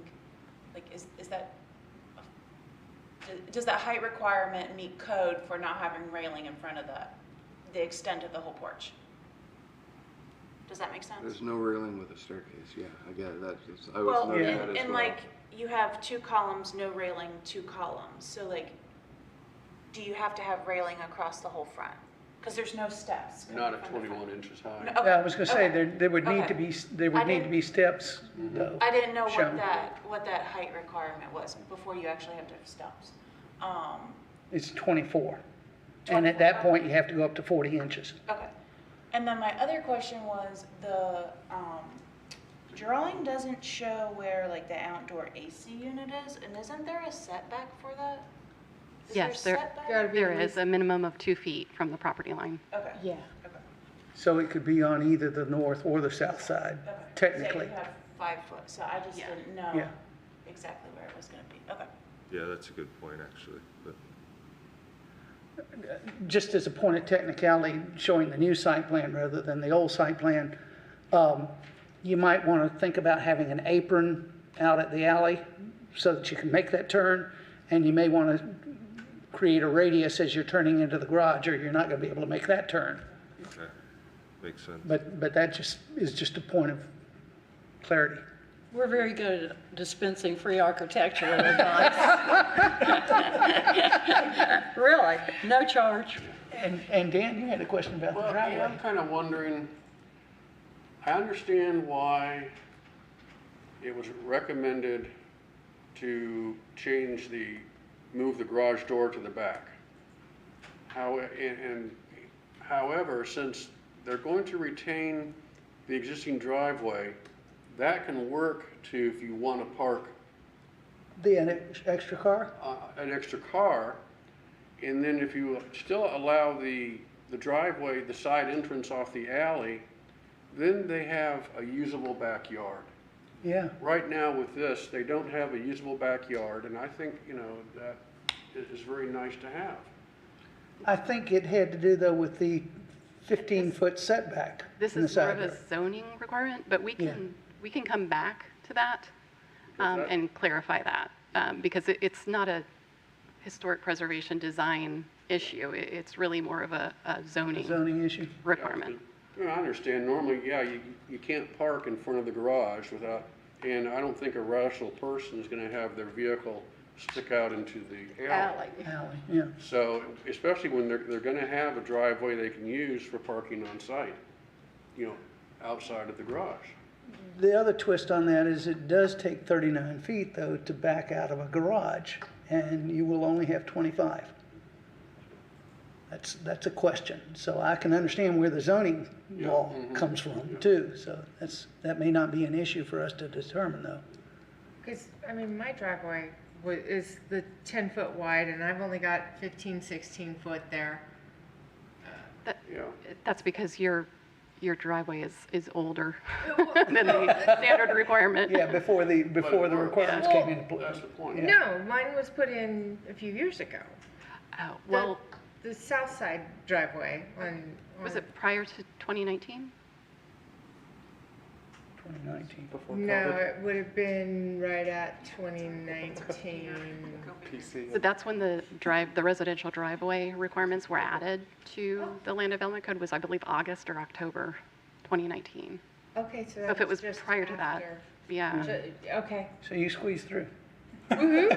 S13: like, is that, does that height requirement meet code for not having railing in front of the extent of the whole porch? Does that make sense?
S4: There's no railing with a staircase, yeah, I get it, I was
S13: Well,
S4: noting that as
S13: and
S4: well.
S13: like, you have 2 columns, no railing, 2 columns, so like, do you have to have railing across the whole front? Because there's no steps. coming
S8: Not at
S13: from the front.
S8: 21 inches high.
S13: No, okay,
S2: Yeah, I was gonna say,
S13: okay.
S2: there would need
S13: Okay.
S2: to be, there would
S13: I
S2: need to
S13: didn't-
S2: be steps, though.
S13: I didn't know
S2: shown.
S13: what that height requirement was before you actually have to have steps.
S2: It's 24. And at that
S13: 24.
S2: point, you have to go up to 40 inches.
S13: Okay. And then my other question was, the drawing doesn't show where like the outdoor AC unit is, and isn't there a setback for that? Is
S1: Yes,
S13: there
S1: there,
S13: a setback?
S9: Gotta be
S1: there
S9: at
S1: is
S9: least-
S1: a minimum of 2 feet from the property line.
S13: Okay.
S9: Yeah.
S13: Okay.
S2: So it could be on either the north or the south side,
S13: Okay.
S2: technically.
S13: So you have 5 foot, so I just
S1: Yeah.
S13: didn't know
S2: Yeah.
S13: exactly where it was gonna be. Okay.
S12: Yeah, that's a good point, actually, but.
S2: Just as a point of technicality, showing the new site plan rather than the old site plan, you might want to think about having an apron out at the alley so that you can make that turn, and you may want to create a radius as you're turning into the garage, or you're not going to be able to make that turn.
S12: Okay, makes sense.
S2: But that is just a point of clarity.
S3: We're very good at dispensing free architectural advice. Really, no charge.
S2: And Dan, you had a question about the
S8: Well, yeah,
S2: driveway.
S8: I'm kind of wondering, I understand why it was recommended to move the garage door to the back. However, since they're going to retain the existing driveway, that can work to, if you want to park
S2: The extra car?
S8: an extra car, and then if you still allow the driveway, the side entrance off the alley, then they have a usable backyard.
S2: Yeah.
S8: Right now with this, they don't have a usable backyard, and I think, that is very nice to have.
S2: I think it had to do, though, with the 15-foot setback
S1: This
S2: in the
S1: is more
S2: side
S1: of a
S2: yard.
S1: zoning requirement, but we
S2: Yeah.
S1: can come back to that and clarify that, because it's not a historic preservation design issue. It's really more of a zoning
S2: Zoning issue.
S1: requirement.
S8: I understand, normally, yeah, you can't park in front of the garage without, and I don't think a rational person is gonna have their vehicle stick out into the alley.
S2: Alley, yeah.
S8: So, especially when they're gonna have a driveway they can use for parking on site, outside of the garage.
S2: The other twist on that is it does take 39 feet, though, to back out of a garage, and you will only have 25. That's a question. So I can understand where the zoning law comes from, too. So that may not be an issue for us to determine, though.
S9: Because, my driveway is the 10-foot wide, and I've only got 15, 16 foot there.
S8: Yeah.
S1: That's because your driveway is older than the standard requirement.
S2: Yeah, before the requirements came into play.
S8: That's the point.
S2: Yeah.
S9: No, mine was put in a few years ago.
S1: Oh, well,
S9: The south side driveway
S1: was it prior to 2019?
S2: 2019.
S7: Before
S9: No,
S7: COVID.
S9: it would have been right at 2019.
S7: PC.
S1: So that's when the residential driveway requirements were added to the land development code, was I believe August or October 2019.
S9: Okay, so
S1: So
S9: that
S1: if it was
S9: just
S1: prior to that,
S9: after.
S1: yeah.
S9: Okay.
S2: So you squeezed through.
S3: Okay.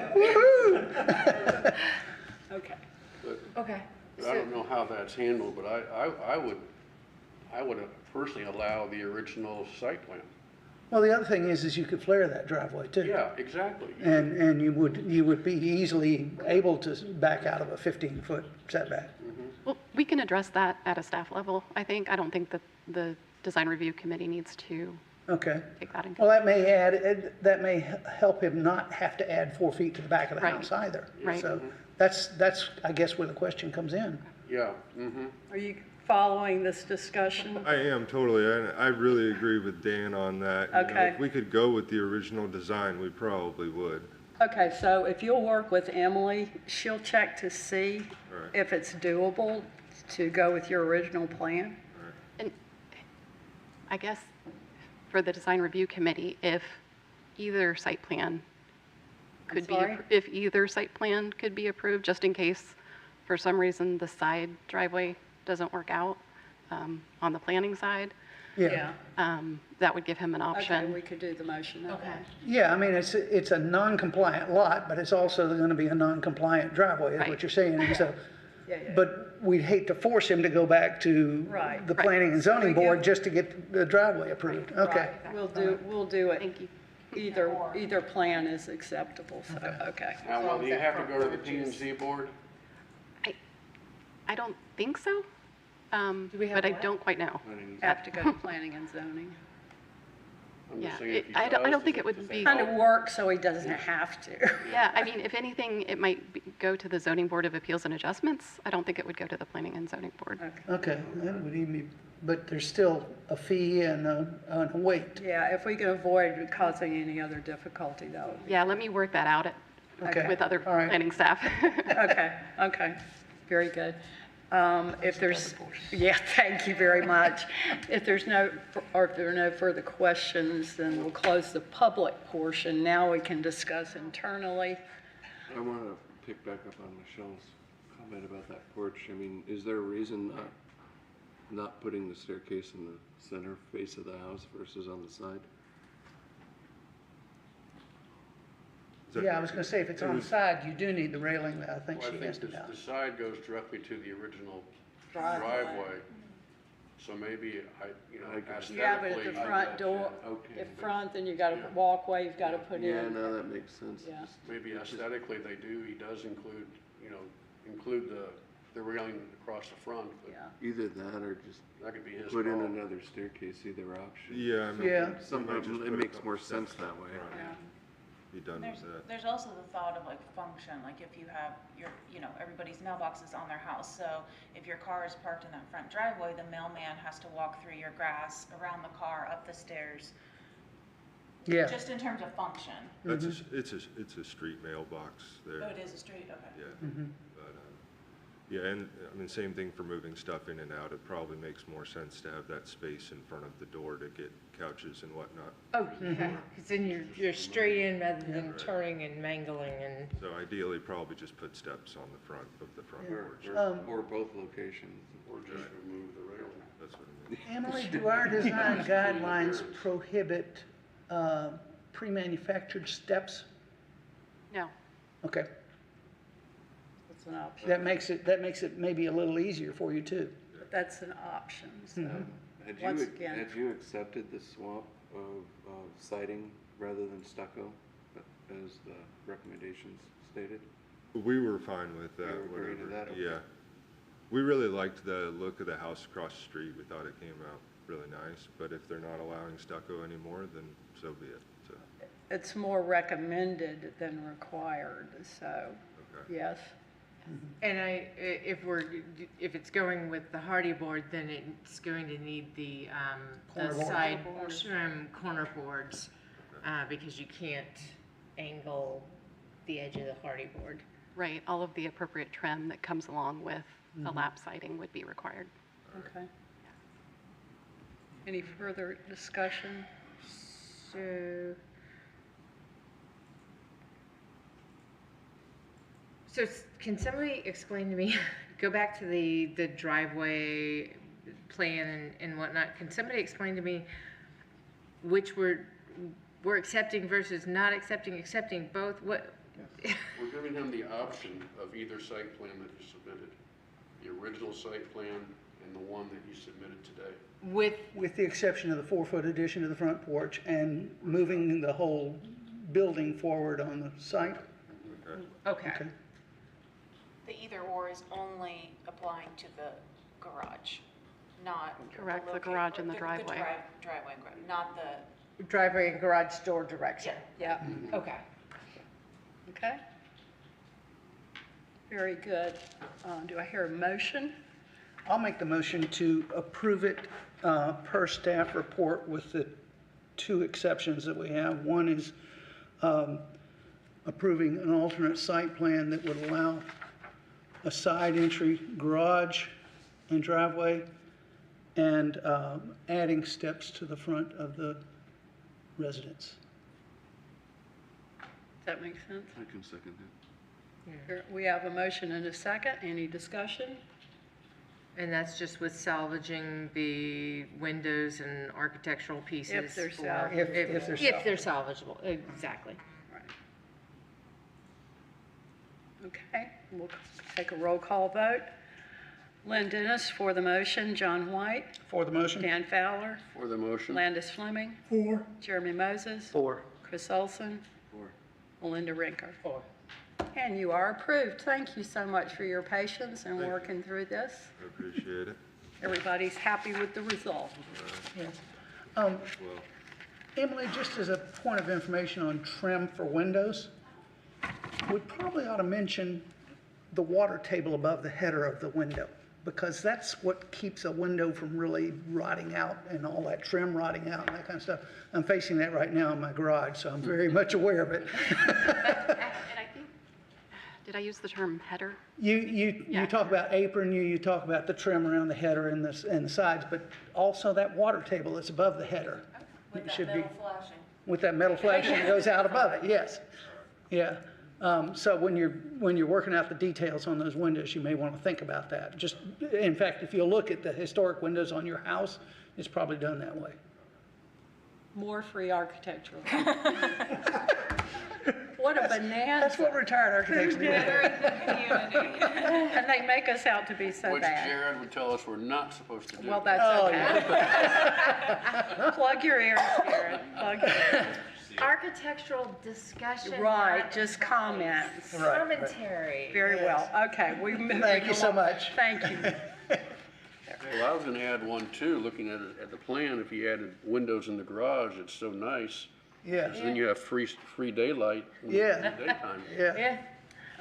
S8: But
S9: Okay.
S8: I don't know how that's handled, but I would personally allow the original site plan.
S2: Well, the other thing is you could flare that driveway too.
S8: Yeah, exactly.
S2: And you would be easily able to back out of a 15-foot setback.
S1: Well, we can address that at a staff level, I think. I don't think that the design review committee needs to
S2: Okay.
S1: take that into.
S2: Well, that may help him not have to add 4 feet to the back of the
S1: Right.
S2: house either.
S1: Right.
S2: So that's, I guess, where the question comes in.
S8: Yeah, mm-hmm.
S3: Are you following this discussion?
S12: I am totally, I really agree with Dan on that. You know,
S3: Okay.
S12: If we could go with the original design, we probably would.
S3: Okay, so if you'll work with Emily, she'll check to see
S12: Right.
S3: if it's doable to go with your original plan.
S1: And I guess for the design review committee, if either site plan could be,
S3: sorry?
S1: if either site plan could be approved, just in case for some reason the side driveway doesn't work out on the planning side,
S2: Yeah.
S1: that would give him an
S3: Okay,
S1: option.
S3: we could do the motion. Okay.
S2: Yeah, I mean, it's a non-compliant lot, but it's also going to be a non-compliant driveway, is what
S1: Right.
S2: you're saying. And so,
S3: Yeah, yeah.
S2: but we'd hate to force him to go back to
S3: Right.
S2: the
S1: Right.
S2: planning and zoning
S3: So we
S2: board
S3: give-
S2: just to get the driveway approved. Okay.
S3: Right, we'll do it.
S1: Thank you.
S3: Either plan is acceptable, so, okay.
S8: Now, will you have to go to the P&Z board?
S1: I don't think so,
S3: we have
S1: but I
S3: what?
S1: don't quite know.
S3: Have to go to planning and zoning.
S8: I'm
S1: Yeah,
S8: just saying if he
S1: I don't
S8: does,
S1: think
S8: does
S1: it would be.
S3: Kind of work so he doesn't have to.
S1: Yeah, I mean, if anything, it might go to the zoning board of appeals and adjustments. I don't think it would go to the planning and zoning board.
S2: Okay, that would even be, but there's still a fee and a wait.
S3: Yeah, if we can avoid causing any other difficulty, that would be.
S1: Yeah, let me work that out
S2: Okay.
S1: with other
S2: All right.
S1: planning staff.
S3: Okay, very good. If there's, yeah, thank you very much. If there are no further questions, then we'll close the public portion. Now we can discuss internally.
S4: I want to pick back up on Michelle's comment about that porch. I mean, is there a reason not putting the staircase in the center face of the house versus on the side?
S12: Is that-
S2: Yeah, I was going to say, if it's on the side, you do need the railing that I think
S8: Well, I
S2: she
S8: think
S2: asked about.
S8: the side goes directly to the original
S3: Driveway.
S8: driveway. So maybe,
S4: I guess.
S3: Yeah, but at
S8: aesthetically.
S3: the front door,
S4: Okay,
S3: at
S4: but-
S3: front, then you got a walkway you've got to put
S4: Yeah,
S3: in.
S4: no, that makes sense.
S3: Yeah.
S8: Maybe aesthetically they do, he does include the railing across the front, but
S3: Yeah.
S4: Either that or just
S8: that could be his
S4: put in
S8: call.
S4: another staircase, either option.
S12: Yeah, I mean.
S2: Yeah.
S12: we might
S4: Sometimes
S12: just
S4: it
S12: put a
S4: makes
S12: couple
S4: more
S12: steps
S4: sense that way.
S12: front and Be done with that.
S13: There's also the thought of like function, like if you have everybody's mailbox is on their house, so if your car is parked in that front driveway, the mailman has to walk through your grass, around the car, up the stairs,
S2: Yeah,
S13: just in terms of function.
S12: It's a street mailbox there.
S13: Oh, it is a street, okay.
S12: Yeah. But, yeah, and, I mean, same thing for moving stuff in and out. It probably makes more sense to have that space in front of the door to get couches and whatnot.
S9: Oh, yeah, because then you're straight in rather than turning and mangling and.
S12: So ideally, probably just put steps on the front of the front porch.
S4: Or both locations.
S8: Or just remove the railing.
S12: That's what I mean.
S2: Emily, do our design guidelines prohibit pre-manufactured steps?
S1: No.
S2: Okay,
S3: That's an option.
S2: that makes it maybe a little easier for you too.
S3: But that's an option, so.
S4: Had
S3: Once again.
S4: you accepted the swap of siding rather than stucco, as the recommendations stated?
S12: We were fine with that,
S4: You were agreeing to
S12: whatever.
S4: that, okay.
S12: Yeah. We really liked the look of the house across the street. We thought it came out really nice, but if they're not allowing stucco anymore, then so be it, so.
S3: It's more recommended than required, so,
S12: Okay.
S3: yes.
S9: And if it's going with the hardy board, then it's going to need the
S2: Corner board.
S9: side trim corner boards, because you can't angle the edge of the hardy board.
S1: Right, all of the appropriate trim that comes along with a lap siding would be required.
S3: Okay. Any further discussion?
S9: So can somebody explain to me, go back to the driveway plan and whatnot, can somebody explain to me which we're accepting versus not accepting both, what?
S8: We're giving him the option of either site plan that you submitted. The original site plan and the one that you submitted today.
S2: With the exception of the 4-foot addition to the front porch and moving the whole building forward on the site.
S9: Okay.
S13: The either or is only applying to the garage, not.
S1: Correct, the
S13: locate-
S1: garage and the
S13: or
S1: driveway.
S13: Driveway, and not the,
S9: Driveway and garage door direction.
S3: Yeah,
S9: Okay.
S3: okay. Very good. Do I hear a motion?
S2: I'll make the motion to approve it per staff report with the 2 exceptions that we have. One is approving an alternate site plan that would allow a side entry garage and driveway and adding steps to the front of the residence.
S3: Does that make sense?
S4: I can second that.
S3: We have a motion and a second. Any discussion?
S9: And that's just with salvaging the windows and architectural pieces?
S3: If they're
S9: for-
S3: salvageable.
S2: If they're
S9: If they're salvageable, exactly.
S3: Okay, we'll take a roll call vote. Lynn Dennis for the motion, John White,
S2: For the motion?
S3: Dan Fowler,
S8: For the motion?
S3: Landis Fleming,
S6: 4,
S3: Jeremy Moses,
S7: 4.
S3: Chris Olson,
S4: Four.
S3: Melinda Rinker. And you are approved. Thank you so much for your patience and working through this.
S12: I appreciate it.
S3: Everybody's happy with the result.
S2: Yes.
S12: Well,
S2: Emily, just as a point of information on trim for windows, we probably ought to mention the water table above the header of the window, because that's what keeps a window from really rotting out and all that trim rotting out and that kind of stuff. I'm facing that right now in my garage, so I'm very much aware of it.
S1: And I think, did I use the term header?
S2: You
S1: Yeah.
S2: talk about apron, you talk about the trim around the header and the sides, but also that water table that's above the header.
S13: with
S2: It
S13: that
S2: should be-
S13: metal flashing.
S2: With that metal flashing that goes out above it, yes. Yeah. So when you're working out the details on those windows, you may want to think about that. Just, in fact, if you look at the historic windows on your house, it's probably done that way.
S3: More free architecture. What a bonanza.
S2: That's what retired architects do.
S13: Community.
S3: And they make us out to be so
S8: Which
S3: bad.
S8: Jared would tell us we're not supposed to do.
S3: Well, that's
S2: Oh,
S3: okay. Plug your ears, Jared. Plug your ears.
S9: Architectural discussion.
S3: Right,
S9: not
S3: just comments.
S2: Right.
S9: Commentary.
S3: Very well. Okay, we moving
S2: Thank you so
S3: along.
S2: much.
S3: Thank you.
S8: Well, I was gonna add one too, looking at the plan, if you added windows in the garage, it's so nice.
S2: Yes,
S8: Then you have free daylight in the
S2: Yeah.
S8: daytime.
S2: yeah.
S9: Yeah.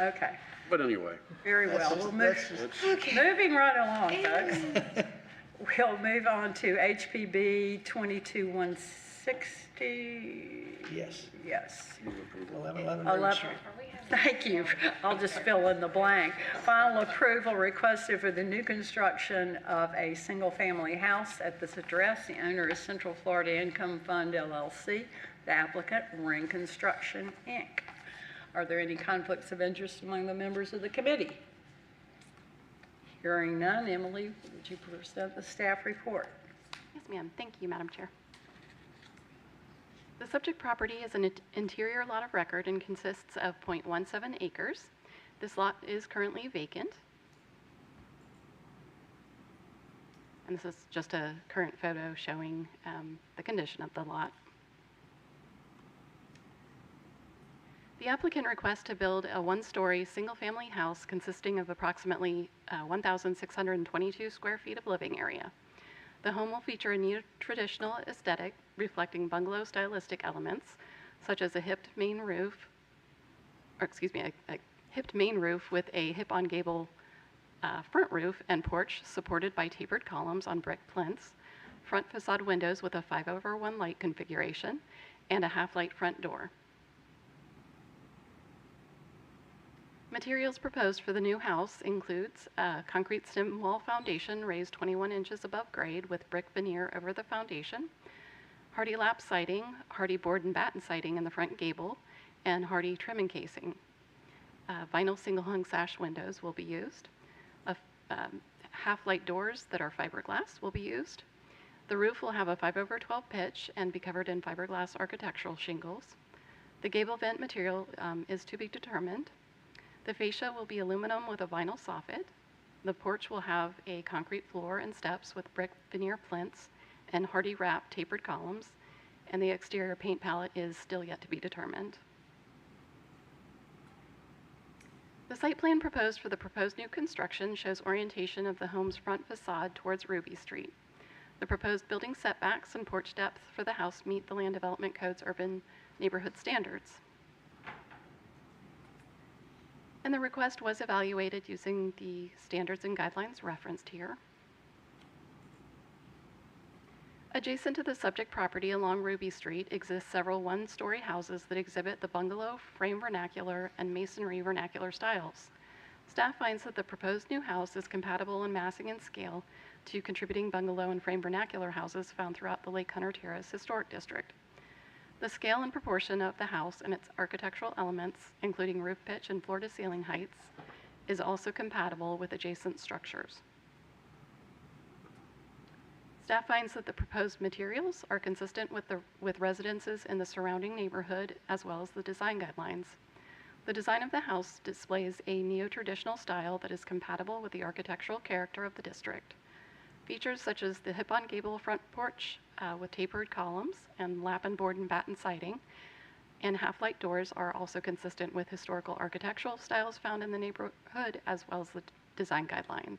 S3: Okay,
S8: But anyway,
S3: very well.
S2: That's
S3: We'll
S2: just-
S3: move,
S2: that's
S3: moving right along, folks. We'll move on to HPB 22160.
S2: Yes.
S3: Yes.
S2: 1111
S3: 11.
S2: Street.
S3: Thank you. I'll just fill in the blank. Final approval requested for the new construction of a single-family house at this address. The owner is Central Florida Income Fund LLC. The applicant, Ring Construction, Inc. Are there any conflicts of interest among the members of the committee? Hearing none, Emily, would you present the staff report?
S1: Yes, ma'am. Thank you, Madam Chair. The subject property is an interior lot of record and consists of .17 acres. This lot is currently vacant. And this is just a current photo showing the condition of the lot. The applicant requests to build a one-story, single-family house consisting of approximately 1,622 square feet of living area. The home will feature a neo-traditional aesthetic reflecting bungalow stylistic elements, such as a hipped main roof with a hip-on-gable front roof and porch supported by tapered columns on brick plinths, front facade windows with a 5/1 light configuration, and a half-light front door. Materials proposed for the new house includes a concrete stem wall foundation raised 21 inches above grade with brick veneer over the foundation, hardy lap siding, hardy board and batten siding in the front gable, and hardy trim encasing. Vinyl single-hung sash windows will be used. Half-light doors that are fiberglass will be used. The roof will have a 5/12 pitch and be covered in fiberglass architectural shingles. The gable vent material is to be determined. The fascia will be aluminum with a vinyl soffit. The porch will have a concrete floor and steps with brick veneer plinths and hardy wrap tapered columns, and the exterior paint palette is still yet to be determined. The site plan proposed for the proposed new construction shows orientation of the home's front facade towards Ruby Street. The proposed building setbacks and porch depth for the house meet the Land Development Code's urban neighborhood standards. And the request was evaluated using the standards and guidelines referenced here. Adjacent to the subject property along Ruby Street exist several one-story houses that exhibit the bungalow, frame vernacular, and masonry vernacular styles. Staff finds that the proposed new house is compatible in massing and scale to contributing bungalow and frame vernacular houses found throughout the Lake Hunter Terrace Historic District. The scale and proportion of the house and its architectural elements, including roof pitch and floor-to-ceiling heights, is also compatible with adjacent structures. Staff finds that the proposed materials are consistent with residences in the surrounding neighborhood as well as the design guidelines. The design of the house displays a neo-traditional style that is compatible with the architectural character of the district. Features such as the hip-on gable front porch with tapered columns and lap and board and batten siding and half-light doors are also consistent with historical architectural styles found in the neighborhood as well as the design guidelines.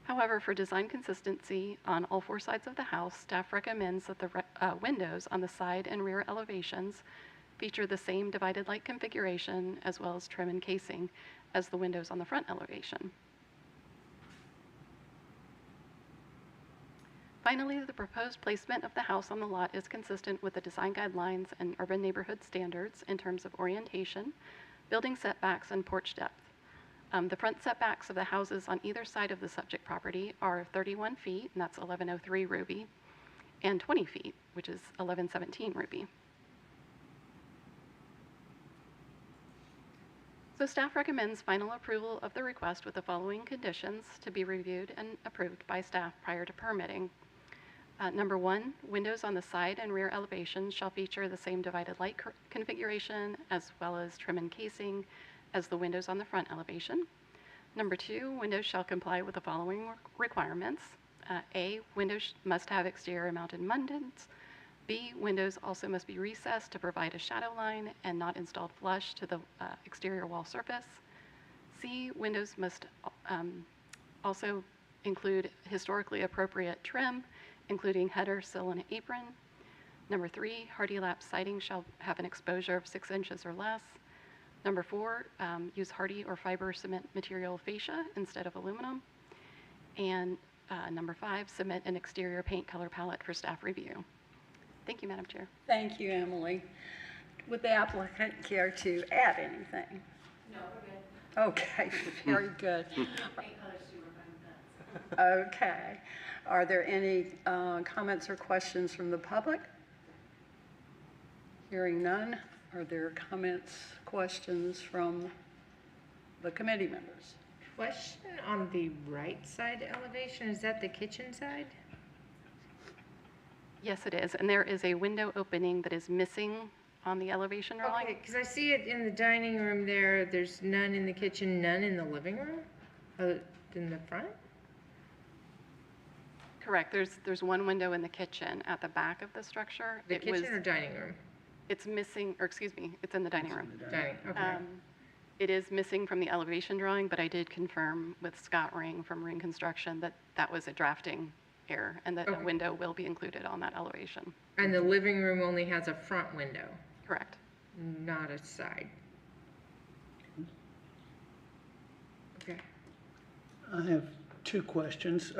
S1: However, for design consistency on all four sides of the house, staff recommends that the windows on the side and rear elevations feature the same divided light configuration as well as trim and casing as the windows on the front elevation. Finally, the proposed placement of the house on the lot is consistent with the design guidelines and urban neighborhood standards in terms of orientation, building setbacks, and porch depth. The front setbacks of the houses on either side of the subject property are 31 feet, and that's 1103 Ruby, and 20 feet, which is 1117 Ruby. So staff recommends final approval of the request with the following conditions to be reviewed and approved by staff prior to permitting. Number one, windows on the side and rear elevations shall feature the same divided light configuration as well as trim and casing as the windows on the front elevation. Number two, windows shall comply with the following requirements. A, windows must have exterior mounted muntins. B, windows also must be recessed to provide a shadow line and not installed flush to the exterior wall surface. C, windows must also include historically appropriate trim, including header, sill, and apron. Number three, hardy lap siding shall have an exposure of 6 inches or less. Number four, use hardy or fiber cement material fascia instead of aluminum. And number five, submit an exterior paint color palette for staff review. Thank you, Madam Chair.
S3: Thank you, Emily. Would the applicant care to add anything?
S5: No, we're good.
S3: Okay, very good. Okay. Are there any comments or questions from the public? Hearing none, are there comments, questions from the committee members?
S9: Question on the right side elevation, is that the kitchen side?
S1: Yes, it is. And there is a window opening that is missing on the elevation drawing.
S9: Okay, because I see it in the dining room there. There's none in the kitchen, none in the living room, other than the front?
S1: Correct. There's one window in the kitchen at the back of the structure.
S9: The kitchen or dining room?
S1: It's missing, or excuse me, it's in the dining room.
S9: Dining, okay.
S1: It is missing from the elevation drawing, but I did confirm with Scott Ring from Ring Construction that that was a drafting error and that a window will be included on that elevation.
S9: And the living room only has a front window?
S1: Correct.
S9: Not a side? Okay.
S2: I have two questions.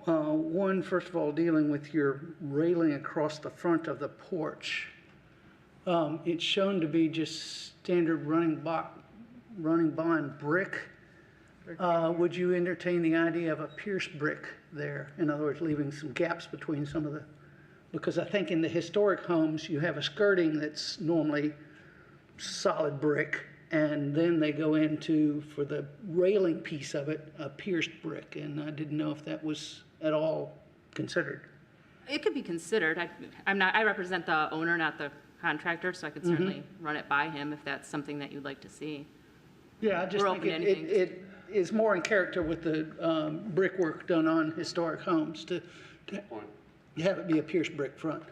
S2: One, first of all, dealing with your railing across the front of the porch. It's shown to be just standard running bond brick. Would you entertain the idea of a pierced brick there? In other words, leaving some gaps between some of the, because I think in the historic homes, you have a skirting that's normally solid brick, and then they go into, for the railing piece of it, a pierced brick, and I didn't know if that was at all considered.
S14: It could be considered. I represent the owner, not the contractor, so I could certainly run it by him if that's something that you'd like to see.
S2: Yeah, I just
S14: We're
S2: think
S14: open to anything.
S2: is more in character with the brickwork done on historic homes to
S8: Point.
S2: have it be a pierced brick front.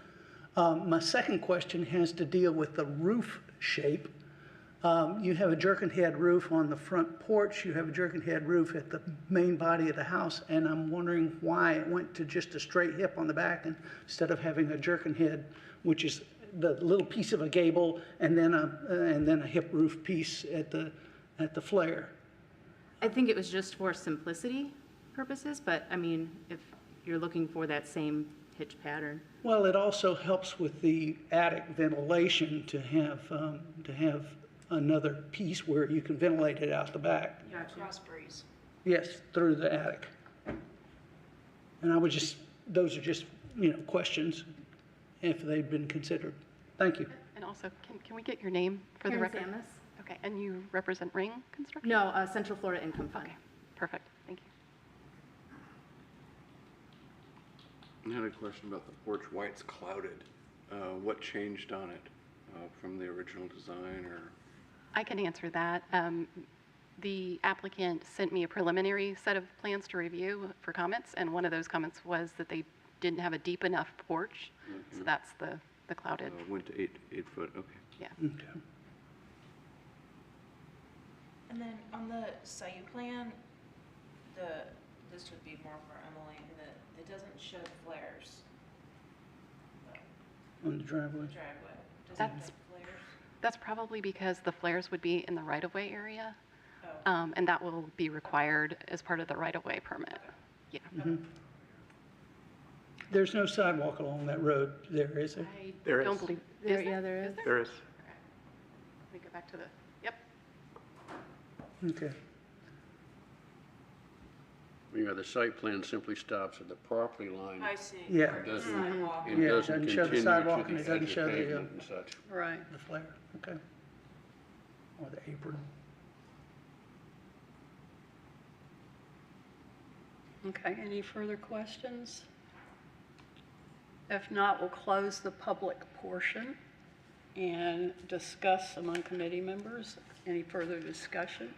S2: My second question has to deal with the roof shape. You have a jerkin head roof on the front porch, you have a jerkin head roof at the main body of the house, and I'm wondering why it went to just a straight hip on the back instead of having a jerkin head, which is the little piece of a gable and then a hip roof piece at the flare.
S14: I think it was just for simplicity purposes, but I mean, if you're looking for that same hitch pattern.
S2: Well, it also helps with the attic ventilation to have another piece where you can ventilate it out the back.
S13: Cross breeze.
S2: Yes, through the attic. And those are just, questions if they've been considered. Thank you.
S1: And also, can we get your name for the
S14: Karen
S1: record?
S14: Samus.
S1: Okay, and you represent Ring Construction?
S14: No, Central Florida Income Fund.
S1: Okay, perfect, thank you.
S4: I had a question about the porch, why it's clouded. What changed on it from the original design, or?
S1: I can answer that. The applicant sent me a preliminary set of plans to review for comments, and one of those comments was that they didn't have a deep enough porch, so that's the clouded,
S4: Went to 8 foot, okay.
S1: yeah.
S2: Okay.
S13: And then on the site plan, this would be more for Emily, it doesn't show flares.
S2: On the driveway.
S13: Driveway, does it
S1: That's-
S13: have flares?
S1: That's probably because the flares would be in the right-of-way area,
S13: Oh,
S1: and that will be required as part of the right-of-way permit. Yeah.
S2: There's no sidewalk along that road there, is there?
S1: I
S7: There
S1: don't
S7: is.
S1: believe,
S14: There-
S1: is
S14: yeah,
S1: there?
S14: there is.
S7: There is.
S1: Let me go back to the, yep.
S2: Okay.
S8: Yeah, the site plan simply stops at the property line.
S13: I see.
S2: Yeah.
S8: It doesn't,
S13: Sidewalk.
S8: it
S2: Yeah, it
S8: doesn't
S2: doesn't show the
S8: continue
S2: sidewalk
S8: to
S2: and
S8: the
S2: it doesn't
S8: edge of
S2: show the,
S8: pavement and such.
S3: Right.
S2: The flare, okay. Or the apron.
S3: Okay, any further questions? If not, we'll close the public portion and discuss among committee members. Any further discussion?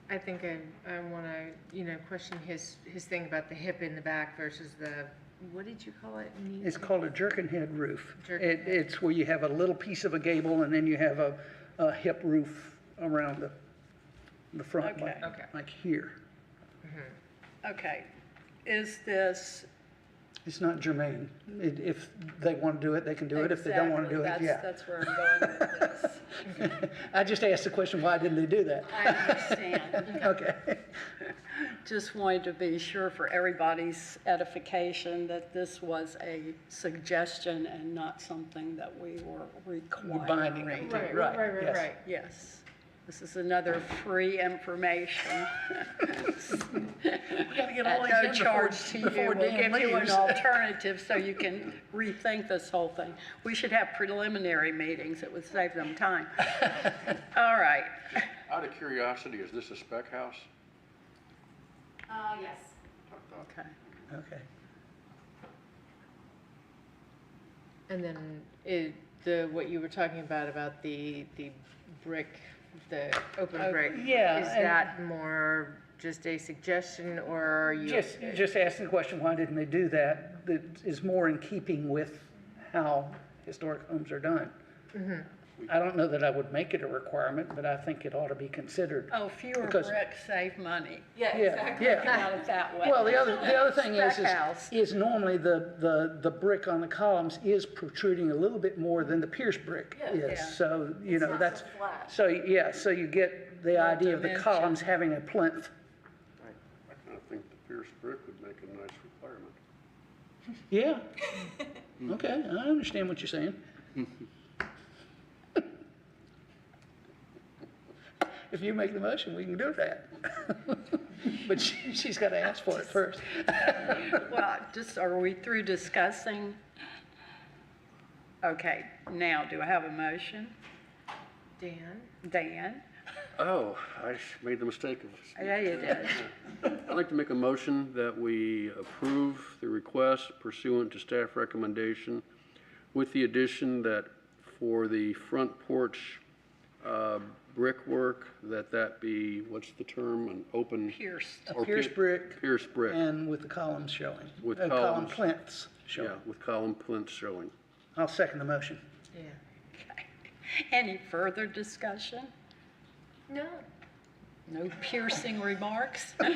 S9: I think I want to, question his thing about the hip in the back versus the, what did you call it?
S2: It's called a jerkin head roof.
S9: Jerkin head.
S2: It's where you have a little piece of a gable and then you have a hip roof around the front,
S3: Okay.
S2: like here.
S3: Okay, is this?
S2: It's not germane. If they want to do it, they can do it. If they don't want to do it,
S3: Exactly,
S2: yeah.
S3: that's where I'm going with this.
S2: I just asked the question, why didn't they do that?
S3: I understand.
S2: Okay.
S3: Just wanted to be sure for everybody's edification that this was a suggestion and not something that we were requiring.
S2: Binding them to, right, yes.
S3: Right, yes. This is another free information.
S2: Gotta get all
S3: At
S2: these
S3: no
S2: in
S3: charge to you.
S2: before
S3: We'll
S2: Dan
S3: give you an
S2: leaves.
S3: alternative so you can rethink this whole thing. We should have preliminary meetings. It would save them time. All right.
S8: Out of curiosity, is this a spec house?
S14: Yes.
S3: Okay.
S2: Okay.
S9: And then what you were talking about the brick, the open brick.
S2: yeah,
S9: Is
S2: and-
S9: that more just a suggestion, or are you?
S2: Just asking the question, why didn't they do that? That is more in keeping with how historic homes are done. I don't know that I would make it a requirement, but I think it ought to be considered.
S3: Oh, fewer
S2: Because-
S3: bricks save money.
S13: Yeah,
S2: Yeah,
S13: exactly.
S2: yeah.
S3: Think about it that way.
S2: Well, the other thing
S3: Spec house.
S2: is normally the brick on the columns is protruding a little bit more than the pierced brick
S13: Yeah.
S2: is.
S3: Yeah.
S2: So,
S13: It's not
S2: that's,
S13: so flat.
S2: so you get the
S3: More
S2: idea of the
S3: dimension.
S2: columns having a plinth.
S8: I kind of think the pierced brick would make a nice requirement.
S2: Yeah. Okay, I understand what you're saying. If you make the motion, we can do that. But she's got to ask for it first.
S3: Well, are we through discussing? Okay, now, do I have a motion? Dan?
S8: Oh, I made the mistake of.
S3: Yeah, you did.
S8: I'd like to make a motion that we approve the request pursuant to staff recommendation with the addition that for the front porch brickwork, that be, what's the term, an open?
S3: Pierced.
S2: A
S8: or
S2: pierced brick.
S8: Pierced brick,
S2: And with the columns showing.
S8: With
S2: column
S8: columns.
S2: plinths
S8: yeah,
S2: showing.
S8: with column plinths showing.
S2: I'll second the motion.
S9: Yeah.
S3: Okay. Any further discussion?
S9: No.
S3: No piercing remarks?
S9: I'll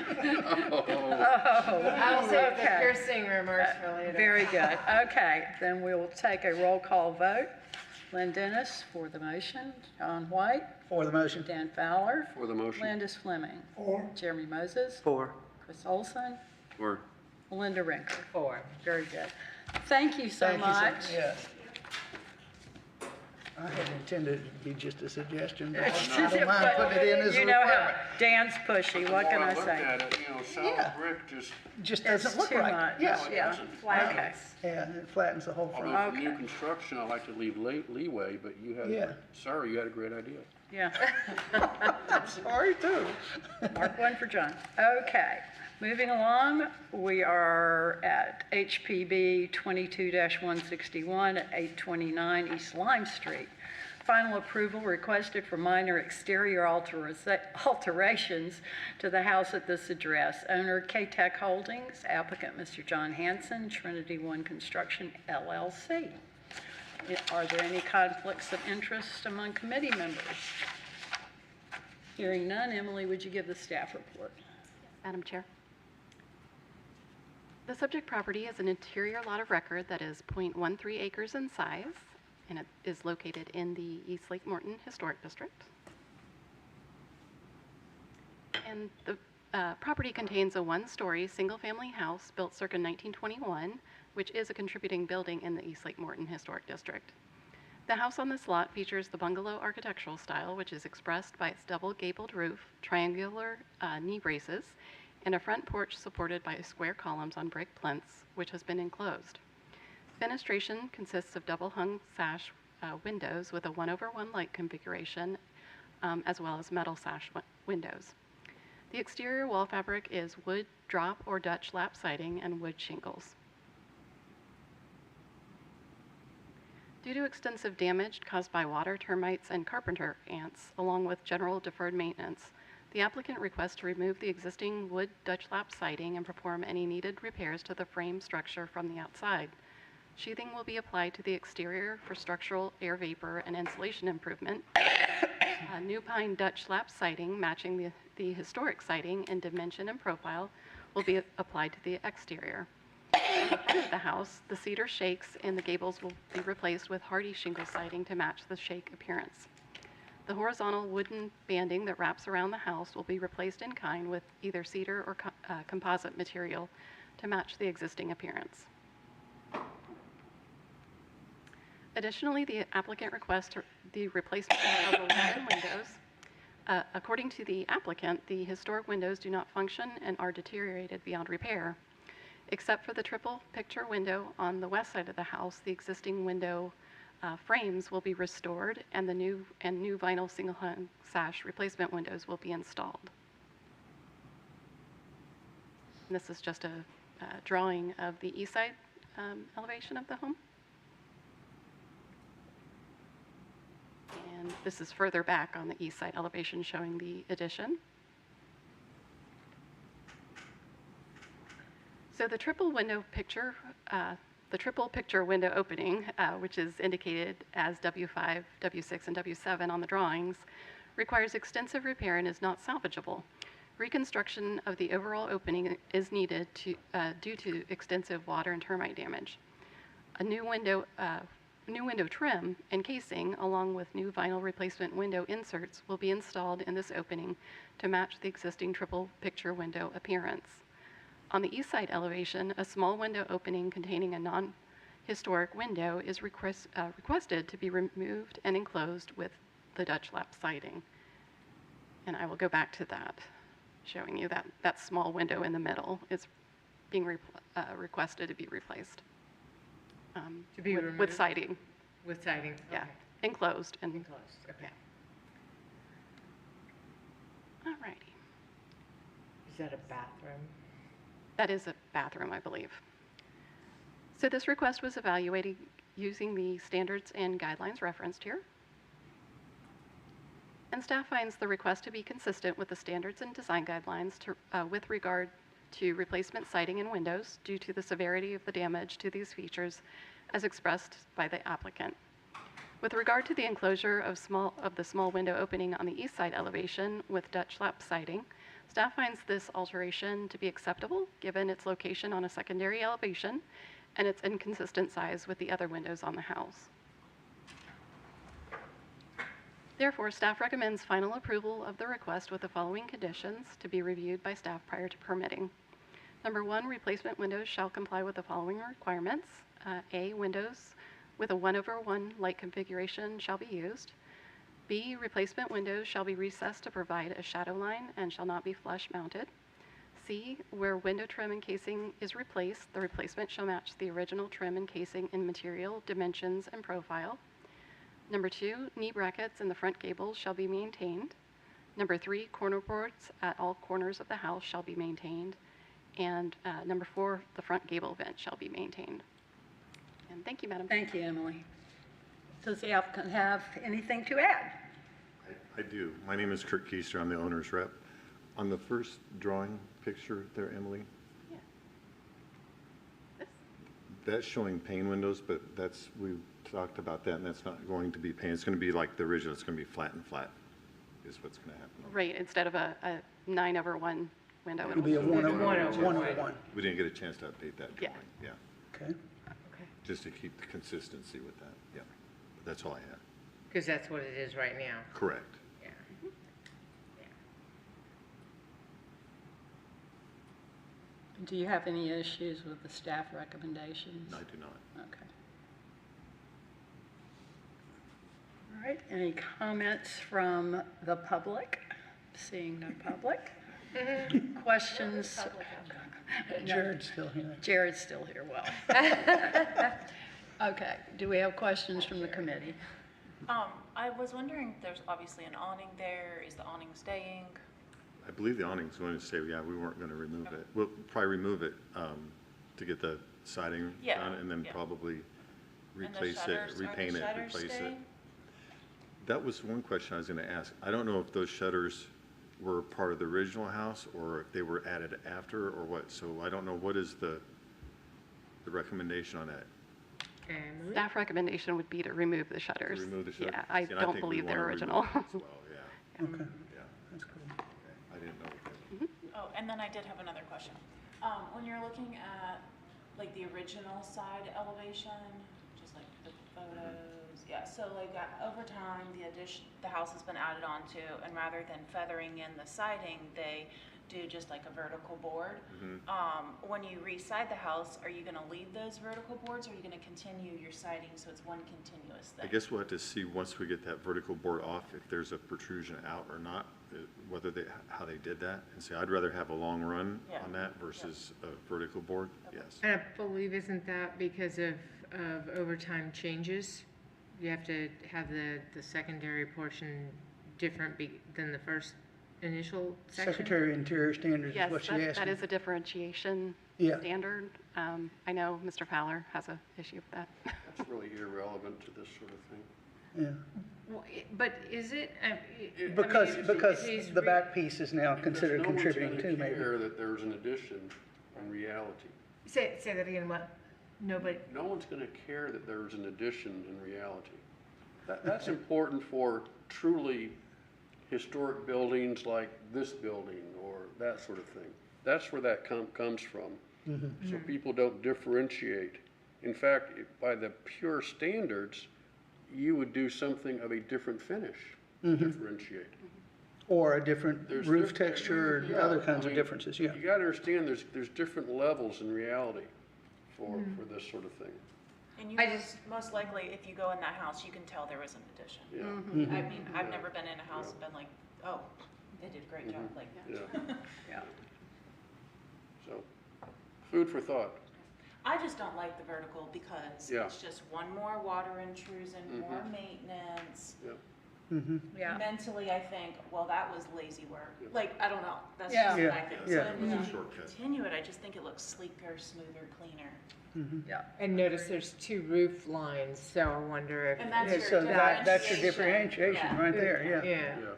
S9: save the
S3: Okay.
S9: piercing remarks for later.
S3: Very good. Okay, then we will take a roll call vote. Lynn Dennis for the motion, John White,
S2: For the motion.
S3: Dan Fowler,
S8: For the motion.
S3: Landis Fleming,
S6: Or,
S3: Jeremy Moses,
S7: 4.
S3: Chris Olson,
S8: Or,
S3: Melinda Rinker.
S9: 4.
S3: Very good. Thank you so
S2: Thank you, sir.
S3: much.
S2: Yes. I had intended it to be just a suggestion, but I don't mind
S3: But
S2: putting it in as a
S3: you know
S2: requirement.
S3: how Dan's pushy, what can I
S8: looked
S3: say?
S8: at it, solid
S2: Yeah.
S8: brick just,
S2: Just
S3: It's
S2: doesn't look
S3: too
S2: right.
S3: much.
S2: Yeah,
S3: Yeah,
S8: doesn't.
S3: okay.
S2: yeah, it flattens the whole front.
S8: although for
S3: Okay.
S8: new construction, I like to leave leeway, but you had,
S2: Yeah.
S8: sorry, you had a great idea.
S3: Yeah.
S2: Sorry, too.
S3: Mark one for John. Okay, moving along, we are at HPB 22-161 at 829 East Lime Street. Final approval requested for minor exterior alterations to the house at this address. Owner K-Tech Holdings, applicant Mr. John Hanson, Trinity One Construction LLC. Are there any conflicts of interest among committee members? Hearing none, Emily, would you give the staff report?
S1: Madam Chair. The subject property is an interior lot of record that is 0.13 acres in size, and it is located in the East Lake Morton Historic District. And the property contains a one-story, single-family house built circa 1921, which is a contributing building in the East Lake Morton Historic District. The house on this lot features the bungalow architectural style, which is expressed by its double-gabled roof, triangular knee braces, and a front porch supported by square columns on brick plinths, which has been enclosed. Fenestration consists of double-hung sash windows with a 1/1 light configuration, as well as metal sash windows. The exterior wall fabric is wood drop or Dutch lap siding and wood shingles. Due to extensive damage caused by water, termites, and carpenter ants, along with general deferred maintenance, the applicant requests to remove the existing wood Dutch lap siding and perform any needed repairs to the frame structure from the outside. Sheathing will be applied to the exterior for structural air vapor and insulation improvement. New pine Dutch lap siding matching the historic siding in dimension and profile will be applied to the exterior. On the front of the house, the cedar shakes and the gables will be replaced with hardy shingle siding to match the shake appearance. The horizontal wooden banding that wraps around the house will be replaced in kind with either cedar or composite material to match the existing appearance. Additionally, the applicant requests the replacement of 11 windows. According to the applicant, the historic windows do not function and are deteriorated beyond repair. Except for the triple picture window on the west side of the house, the existing window frames will be restored and the new vinyl single hung sash replacement windows will be installed. And this is just a drawing of the east side elevation of the home. And this is further back on the east side elevation showing the addition. So the triple picture window opening, which is indicated as W5, W6, and W7 on the drawings, requires extensive repair and is not salvageable. Reconstruction of the overall opening is needed due to extensive water and termite damage. A new window trim and casing, along with new vinyl replacement window inserts, will be installed in this opening to match the existing triple picture window appearance. On the east side elevation, a small window opening containing a non-historic window is requested to be removed and enclosed with the Dutch lap siding. And I will go back to that, showing you that small window in the middle is being requested to be replaced.
S9: To be removed?
S1: With siding.
S9: With siding?
S1: Yeah,
S9: Okay.
S1: enclosed.
S9: Enclosed, okay.
S1: Yeah. All righty.
S9: Is that a bathroom?
S1: That is a bathroom, I believe. So this request was evaluated using the standards and guidelines referenced here. And staff finds the request to be consistent with the standards and design guidelines with regard to replacement siding and windows due to the severity of the damage to these features as expressed by the applicant. With regard to the enclosure of the small window opening on the east side elevation with Dutch lap siding, staff finds this alteration to be acceptable given its location on a secondary elevation and its inconsistent size with the other windows on the house. Therefore, staff recommends final approval of the request with the following conditions to be reviewed by staff prior to permitting. Number 1, replacement windows shall comply with the following requirements. A, windows with a 1/1 light configuration shall be used. B, replacement windows shall be recessed to provide a shadow line and shall not be flush mounted. C, where window trim and casing is replaced, the replacement shall match the original trim and casing in material, dimensions, and profile. Number 2, knee brackets in the front gables shall be maintained. Number 3, corner boards at all corners of the house shall be maintained. And number 4, the front gable vent shall be maintained. And thank you, Madam.
S3: Thank you, Emily. Does the applicant have anything to add?
S15: I do. My name is Kurt Keister. I'm the owner's rep. On the first drawing picture there, Emily,
S1: Yeah. This?
S15: that's showing pane windows, but we talked about that, and that's not going to be pane. It's going to be like the original. It's going to be flat and flat is what's going to happen.
S1: Right, instead of a 9/1 window.
S2: It'll be a 1/1.
S15: We didn't get a chance to update that
S1: Yeah.
S15: drawing. Yeah.
S2: Okay.
S15: Just to keep the consistency with that. Yeah. But that's all I have.
S9: Because that's what it is right now.
S15: Correct.
S9: Yeah.
S3: Do you have any issues with the staff recommendations?
S15: No, I do not.
S3: Okay. All right, any comments from the public? Seeing no public. Questions?
S2: Jared's still here.
S3: Jared's still here, well. Okay, do we have questions from the committee?
S13: I was wondering, there's obviously an awning there. Is the awning staying?
S15: I believe the awning's going to say, yeah, we weren't going to remove it. We'll probably remove it to get the siding
S13: Yeah,
S15: done, and then
S13: yeah.
S15: probably
S13: And the
S15: replace it,
S13: shutters, are the
S15: repaint it,
S13: shutters
S15: replace it.
S13: staying?
S15: That was one question I was going to ask. I don't know if those shutters were part of the original house or if they were added after or what. So I don't know, what is the recommendation on that?
S1: Staff recommendation would be to remove the shutters.
S15: To remove the shutters?
S1: Yeah, I
S15: See, and
S1: don't
S15: think we
S1: believe they're
S15: wanna
S1: original.
S15: remove it as well, yeah.
S2: Okay.
S15: Yeah.
S2: That's good.
S15: Okay. I didn't know what that was.
S13: Oh, and then I did have another question. When you're looking at like the original side elevation, just like the photos, yeah, so like over time, the house has been added onto, and rather than feathering in the siding, they do just like a vertical board. When you re-side the house, are you gonna leave those vertical boards, or are you gonna continue your siding so it's one continuous thing?
S15: I guess we'll have to see once we get that vertical board off, if there's a protrusion out or not, how they did that. And say, I'd rather have a long run on that versus a vertical board, yes.
S9: And I believe, isn't that because of overtime changes? You have to have the secondary portion different than the first initial section?
S2: Secretary of Interior Standards is what she
S1: Yes,
S2: asked
S1: that
S2: me.
S1: is a differentiation
S2: Yeah.
S1: standard. I know Mr. Fowler has an issue with that.
S8: That's really irrelevant to this sort of thing.
S2: Yeah.
S9: Well, but is it?
S2: Because
S9: he's
S2: the back piece is now considered contributing too,
S8: No one's
S2: maybe.
S8: gonna care that there's an addition in reality.
S9: Say that again, what? Nobody?
S8: No one's gonna care that there's an addition in reality. That's important for truly historic buildings like this building or that sort of thing. That's where that comes from. So people don't differentiate. In fact, by the pure standards, you would do something of a different finish, differentiate.
S2: Or a different
S8: There's
S2: roof
S8: different-
S2: texture, or
S8: yeah,
S2: other
S8: I
S2: kinds of
S8: mean,
S2: differences, yeah.
S8: You gotta understand, there's different levels in reality for this sort of thing.
S13: And you
S9: I
S13: most-
S9: just-
S13: most likely, if you go in that house, you can tell there was an addition.
S8: Yeah.
S13: I mean, I've never been in a house and been like, oh, they did a great job, like.
S8: Yeah.
S3: Yeah.
S8: So, food for thought.
S13: I just don't like the vertical because
S8: Yeah.
S13: it's just one more water intrusion, more maintenance.
S8: Yep.
S3: Yeah.
S13: mentally I think, well, that was lazy work. Like, I don't know, that's
S3: Yeah.
S13: just what I
S2: Yeah,
S13: think.
S2: yeah.
S13: So then when you
S15: Shortcut.
S13: continue it, I just think it looks sleeker, smoother, cleaner.
S3: Yeah.
S9: And notice there's 2 roof lines, so I wonder if.
S13: And that's
S2: Yeah,
S13: your
S2: so that's your differentiation
S13: Yeah.
S2: right there, yeah.
S9: Yeah.
S8: Yeah.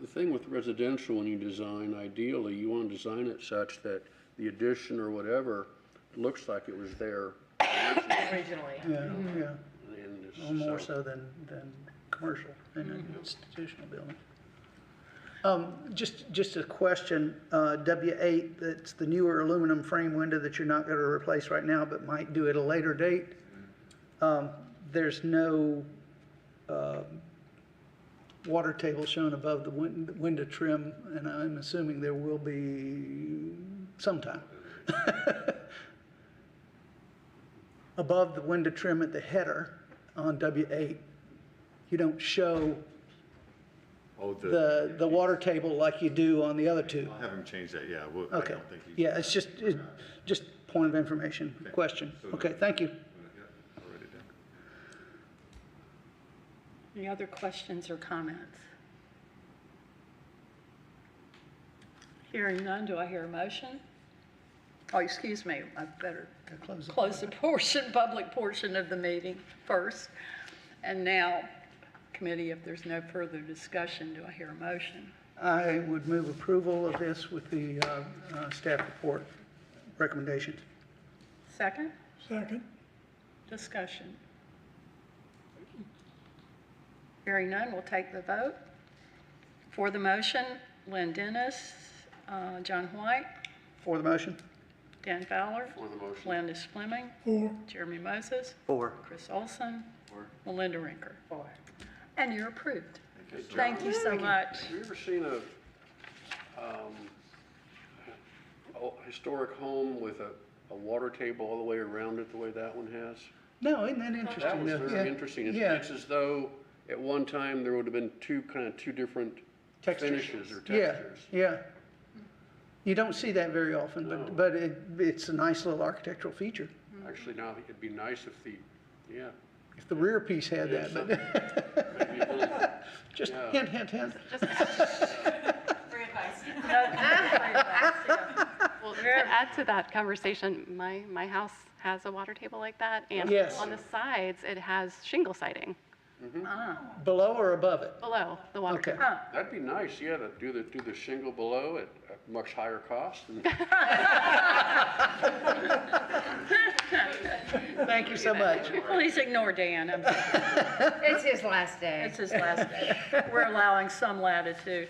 S8: The thing with residential, when you design, ideally, you want to design it such that the addition or whatever looks like it was there.
S9: Originally.
S2: Yeah, yeah.
S8: And it's
S2: Well, more so than commercial in an institutional building. Just a question, W8, that's the newer aluminum frame window that you're not gonna replace right now, but might do at a later date. There's no, water table shown above the window trim, and I'm assuming there will be sometime. Above the window trim at the header on W8, you don't show
S15: Oh,
S2: the water table like you do on the other two.
S15: I haven't changed that, yeah. I
S2: Okay.
S15: don't think he's.
S2: Yeah, it's just point of information, question. Okay, thank you.
S15: Yeah, I'll write it down.
S3: Any other questions or comments? Hearing none, do I hear a motion? Oh, excuse me, I better close the public portion of the meeting first. And now, committee, if there's no further discussion, do I hear a motion?
S2: I would move approval of this with the staff report recommendations.
S3: Second?
S6: Second.
S3: Discussion. Hearing none, we'll take the vote. For the motion, Lynn Dennis, John White,
S2: For the motion?
S3: Dan Fowler,
S8: For the motion.
S3: Landis Fleming,
S6: Four.
S3: Jeremy Moses,
S7: 4.
S3: Chris Olson,
S8: For.
S3: Melinda Rinker.
S9: 4.
S3: And you're approved.
S8: Hey, John,
S3: Thank you so much.
S8: Have you ever seen a historic home with a water table all the way around it the way that one has?
S2: No, isn't that
S8: That
S2: interesting?
S8: was
S2: though?
S8: very
S2: Yeah.
S8: interesting. It's,
S2: Yeah.
S8: it's as though at one time there would have been two different
S2: Textures.
S8: finishes or
S2: Yeah,
S8: textures.
S2: yeah. You don't see that very often,
S8: No.
S2: but it's a nice little architectural feature.
S8: Actually, now it'd be nice if yeah.
S2: If the rear piece had
S8: Yeah,
S2: that, but
S8: Maybe a little,
S2: just
S8: yeah.
S2: hint, hint, hint.
S13: Free advice.
S1: Well, to add to that conversation, my house has a water table like that, and
S2: Yes.
S1: on the sides, it has shingle siding
S2: Below or above it?
S1: below the water
S2: Okay.
S1: table.
S8: That'd be nice, yeah, to do the shingle below at a much higher cost. And
S2: Thank you so much.
S3: Please ignore Dan. I'm sorry.
S9: It's his last day.
S3: It's his last day. We're allowing some latitude,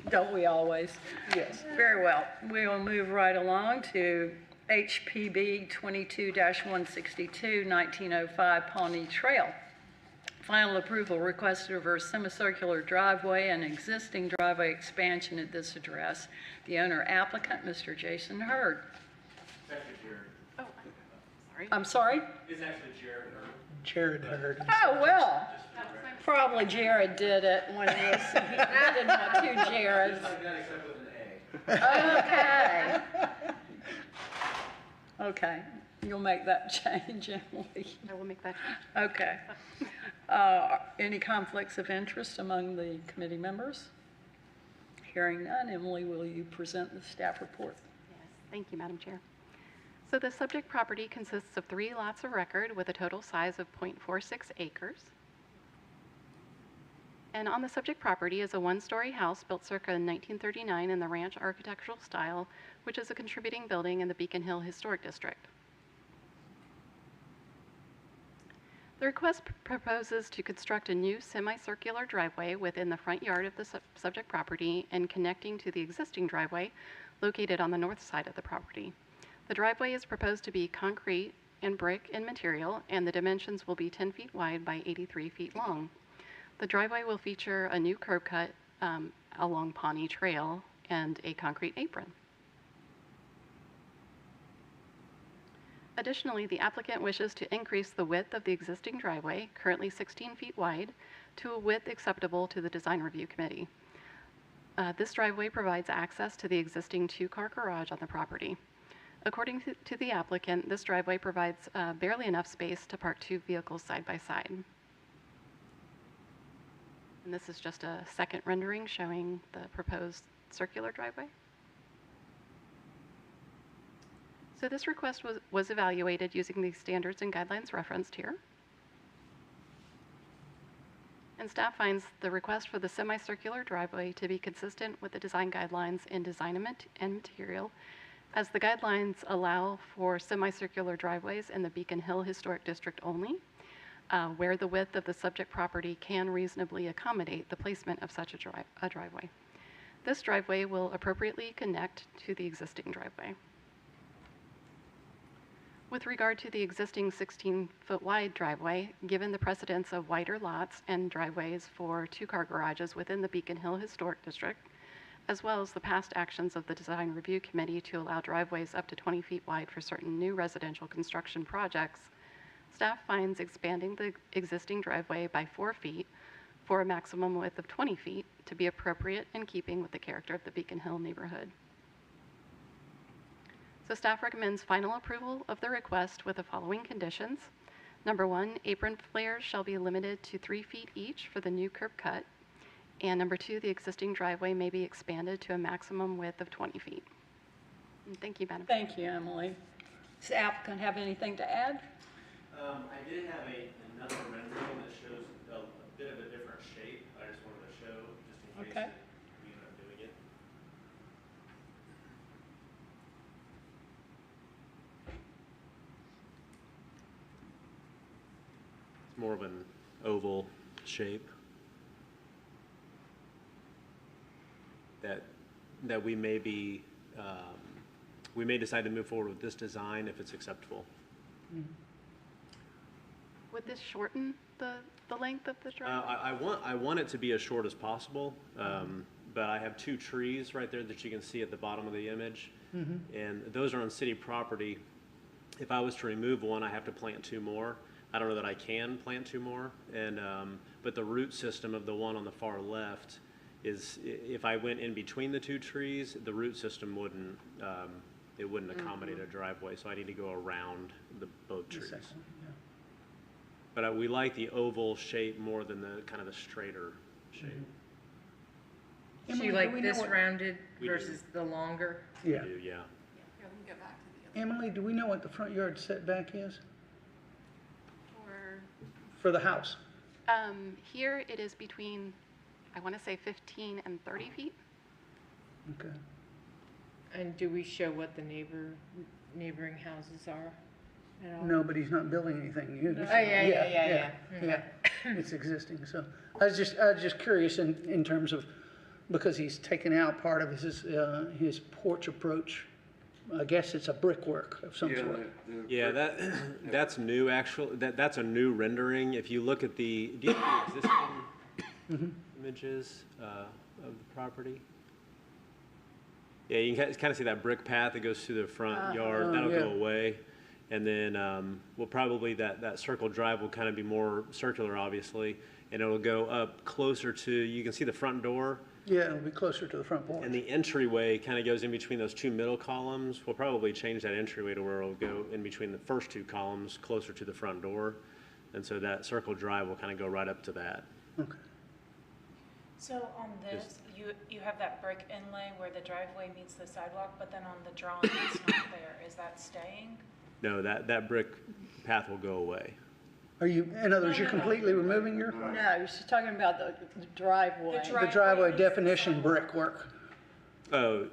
S3: don't we always?
S2: Yes.
S3: Very well. We will move right along to HPB 22-162, 1905 Pawnee Trail. Final approval request to reverse semicircular driveway and existing driveway expansion at this address. The owner applicant, Mr. Jason Hurd.
S1: Oh, sorry.
S3: I'm sorry?
S2: Jared Hurd.
S3: Oh, well, probably Jared did it when he was, he didn't want two Jareds. Okay. Okay, you'll make that change, Emily.
S1: I will make that.
S3: Okay. Any conflicts of interest among the committee members? Hearing none, Emily, will you present the staff report?
S1: Yes, thank you, Madam Chair. So the subject property consists of 3 lots of record with a total size of 0.46 acres. And on the subject property is a 1-story house built circa 1939 in the ranch architectural style, which is a contributing building in the Beacon Hill Historic District. The request proposes to construct a new semicircular driveway within the front yard of the subject property and connecting to the existing driveway located on the north side of the property. The driveway is proposed to be concrete and brick in material, and the dimensions will be 10 feet wide by 83 feet long. The driveway will feature a new curb cut along Pawnee Trail and a concrete apron. Additionally, the applicant wishes to increase the width of the existing driveway, currently 16 feet wide, to a width acceptable to the Design Review Committee. This driveway provides access to the existing 2-car garage on the property. According to the applicant, this driveway provides barely enough space to park 2 vehicles side by side. And this is just a second rendering showing the proposed circular driveway. So this request was evaluated using the standards and guidelines referenced here. And staff finds the request for the semicircular driveway to be consistent with the design guidelines in design and material, as the guidelines allow for semicircular driveways in the Beacon Hill Historic District only, where the width of the subject property can reasonably accommodate the placement of such a driveway. This driveway will appropriately connect to the existing driveway. With regard to the existing 16-foot wide driveway, given the precedence of wider lots and driveways for two-car garages within the Beacon Hill Historic District, as well as the past actions of the Design Review Committee to allow driveways up to 20 feet wide for certain new residential construction projects, staff finds expanding the existing driveway by 4 feet for a maximum width of 20 feet to be appropriate in keeping with the character of the Beacon Hill neighborhood. So staff recommends final approval of the request with the following conditions. Number 1, apron flares shall be limited to 3 feet each for the new curb cut. And number 2, the existing driveway may be expanded to a maximum width of 20 feet. And thank you, Madam Chair.
S3: Thank you, Emily. Does the applicant have anything to add?
S16: I did have another rendering that shows a bit of a different shape. I just wanted to show, just in case
S3: Okay.
S16: we end up doing it. It's more of an oval shape that we may be, we may decide to move forward with this design if it's acceptable.
S1: Would this shorten the length of the driveway?
S16: I want it to be as short as possible, but I have 2 trees right there that you can see at the bottom of the image, and those are on city property. If I was to remove one, I have to plant 2 more. I don't know that I can plant 2 more, and but the root system of the one on the far left is, if I went in between the 2 trees, the root system wouldn't accommodate a driveway, so I need to go around both trees. But we like the oval shape more than the kind of the straighter shape.
S9: So
S2: Emily,
S9: you
S2: do
S9: like
S2: we know
S9: this
S2: what-
S9: rounded
S16: We do.
S9: versus the longer?
S2: Yeah.
S16: We do, yeah.
S2: Emily, do we know what the front yard setback is
S1: Or,
S2: for the house?
S1: here it is between, I want to say 15 and 30 feet.
S2: Okay.
S9: And do we show what the neighboring houses are at all?
S2: No, but he's not building anything new.
S9: Oh, yeah.
S2: Yeah, it's existing, so, I was just curious in terms of, because he's taken out part of his porch approach. I guess it's a brickwork of some sort.
S16: Yeah, that's new, actually. That's a new rendering. If you look at do you have the existing images of the property? Yeah, you can kind of see that brick path that goes through the front yard. That'll go away. And then we'll probably, that circle drive will kind of be more circular, obviously. And it'll go up closer to, you can see the front door.
S2: Yeah, it'll be closer to the front porch.
S16: And the entryway kind of goes in between those 2 middle columns. We'll probably change that entryway to where it'll go in between the first 2 columns, closer to the front door. And so that circle drive will kind of go right up to that.
S2: Okay.
S13: So on this, you have that brick inlay where the driveway meets the sidewalk, but then on the drawing, it's not there. Is that staying?
S16: No, that brick path will go away.
S2: Are you, in other words, you're completely removing your?
S3: No, she's talking about the driveway.
S2: The driveway definition brickwork.
S16: Oh,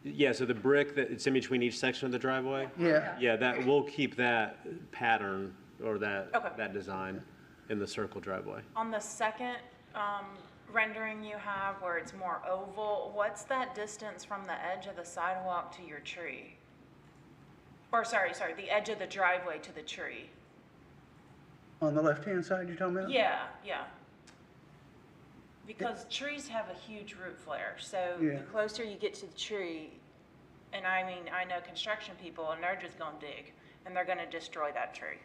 S16: yeah, so the brick it's in between each section of the driveway?
S2: Yeah.
S16: Yeah, we'll keep that pattern or that design in the circle driveway.
S13: On the second rendering you have where it's more oval, what's that distance from the edge of the sidewalk to your tree? Or sorry, the edge of the driveway to the tree?
S2: On the left-hand side you're talking about?
S13: Yeah. Because trees have a huge root flare, so the closer you get to the tree, and I mean, I know construction people, and they're just gonna dig, and they're gonna destroy that tree.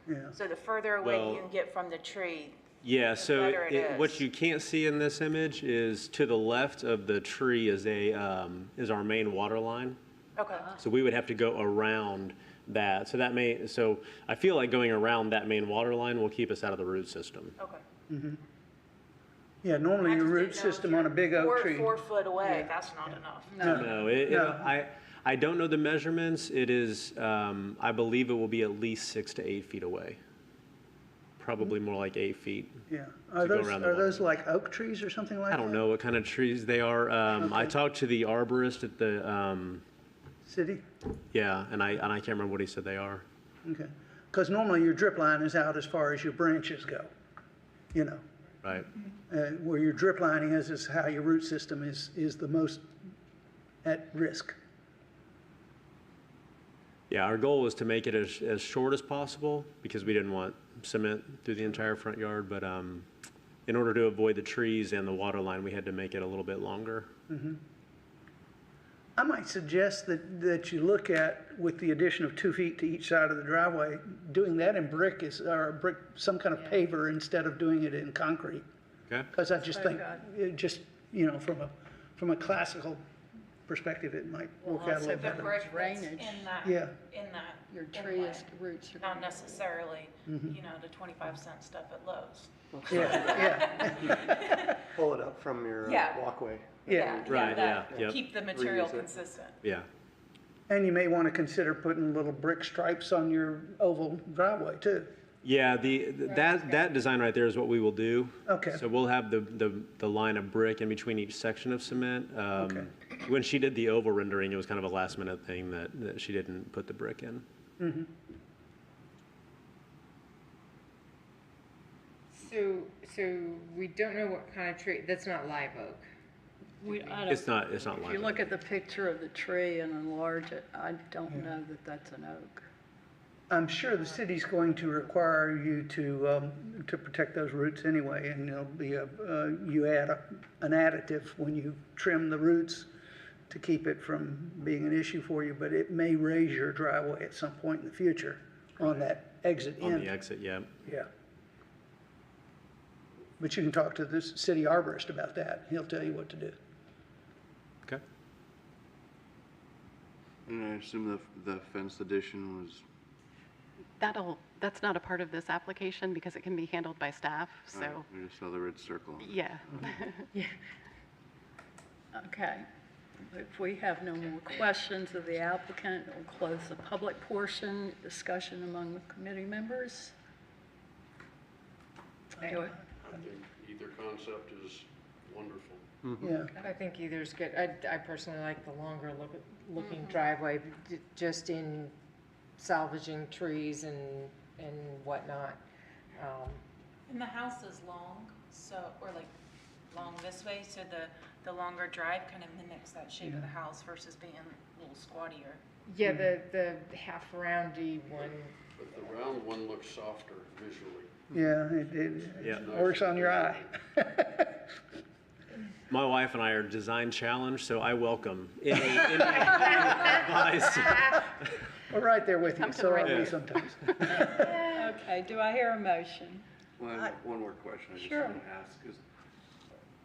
S2: Yeah.
S13: So the further away you can get from the tree,
S16: Yeah,
S13: the
S16: so
S13: better it is.
S16: what you can't see in this image is to the left of the tree is our main water line.
S13: Okay.
S16: So we would have to go around that. So I feel like going around that main water line will keep us out of the root system.
S13: Okay.
S2: Yeah, normally your root system on a big oak tree.
S13: 4 foot away, that's not enough.
S16: No, I don't know the measurements. It is, I believe it will be at least 6 to 8 feet away. Probably more like 8 feet.
S2: Yeah.
S16: to go around the
S2: Are
S16: water.
S2: those like oak trees or something like
S16: I
S2: that?
S16: don't know what kind of trees they are. I talked to the arborist at the,
S2: City?
S16: yeah, and I can't remember what he said they are.
S2: Okay. Because normally your drip line is out as far as your branches go, you know.
S16: Right.
S2: Where your drip lining is how your root system is the most at risk.
S16: Yeah, our goal was to make it as short as possible because we didn't want cement through the entire front yard, but in order to avoid the trees and the water line, we had to make it a little bit longer.
S2: Mhm. I might suggest that you look at, with the addition of 2 feet to each side of the driveway, doing that in brick or brick, some kind of paver instead of doing it in concrete.
S16: Okay.
S2: Because I just think, it just, you know, from a classical perspective, it might work out a
S3: Also,
S2: little
S3: the
S2: better.
S3: brick drainage.
S2: Yeah.
S13: In that.
S3: Your
S13: inlet,
S3: trees, roots are.
S13: Not necessarily,
S2: Mhm.
S13: you know, the 25-cent stuff at Lowe's.
S2: Yeah.
S7: Pull it up from your
S13: Yeah.
S7: walkway.
S2: Yeah.
S16: Right,
S13: that-
S16: yeah, yep.
S13: Keep the material
S7: Reuse it.
S13: consistent.
S16: Yeah.
S2: And you may want to consider putting little brick stripes on your oval driveway too.
S16: Yeah, that design right there is what we will do.
S2: Okay.
S16: So we'll have the line of brick in between each section of cement.
S2: Okay.
S16: When she did the oval rendering, it was kind of a last minute thing that she didn't put the brick in.
S2: Mhm.
S9: So we don't know what kind of tree, that's not live oak.
S3: I don't-
S16: It's not
S3: If
S16: live
S3: you
S16: oak.
S3: look at the picture of the tree and enlarge it, I don't know that that's an oak.
S2: I'm sure the city's going to require you to protect those roots anyway, and there'll be you add an additive when you trim the roots to keep it from being an issue for you, but it may raise your driveway at some point in the future on that exit
S16: On
S2: end.
S16: the exit, yeah.
S2: Yeah. But you can talk to the city arborist about that. He'll tell you what to do.
S16: Okay.
S4: And I assume the fence addition was,
S1: That's not a part of this application because it can be handled by staff, so,
S4: we just saw the red circle.
S1: yeah.
S3: Okay. If we have no more questions of the applicant, we'll close the public portion, discussion among the committee members. Do it.
S8: I think either concept is wonderful.
S2: Yeah.
S9: I think either's good. I personally like the longer looking driveway, just in salvaging trees and whatnot.
S13: And the house is long, so, or like long this way, so the longer drive kind of mimics that shape of the house versus being a little squattier.
S9: Yeah, the half roundy one.
S8: But the round one looks softer visually.
S2: Yeah, it works on your eye.
S16: My wife and I are design challenged, so I welcome any advice.
S2: We're right there with you,
S1: Come to
S2: so
S1: the
S2: are
S1: right
S2: we sometimes.
S3: Okay, do I hear a motion?
S4: Well, I have one more question I just
S3: Sure.
S4: want to ask, is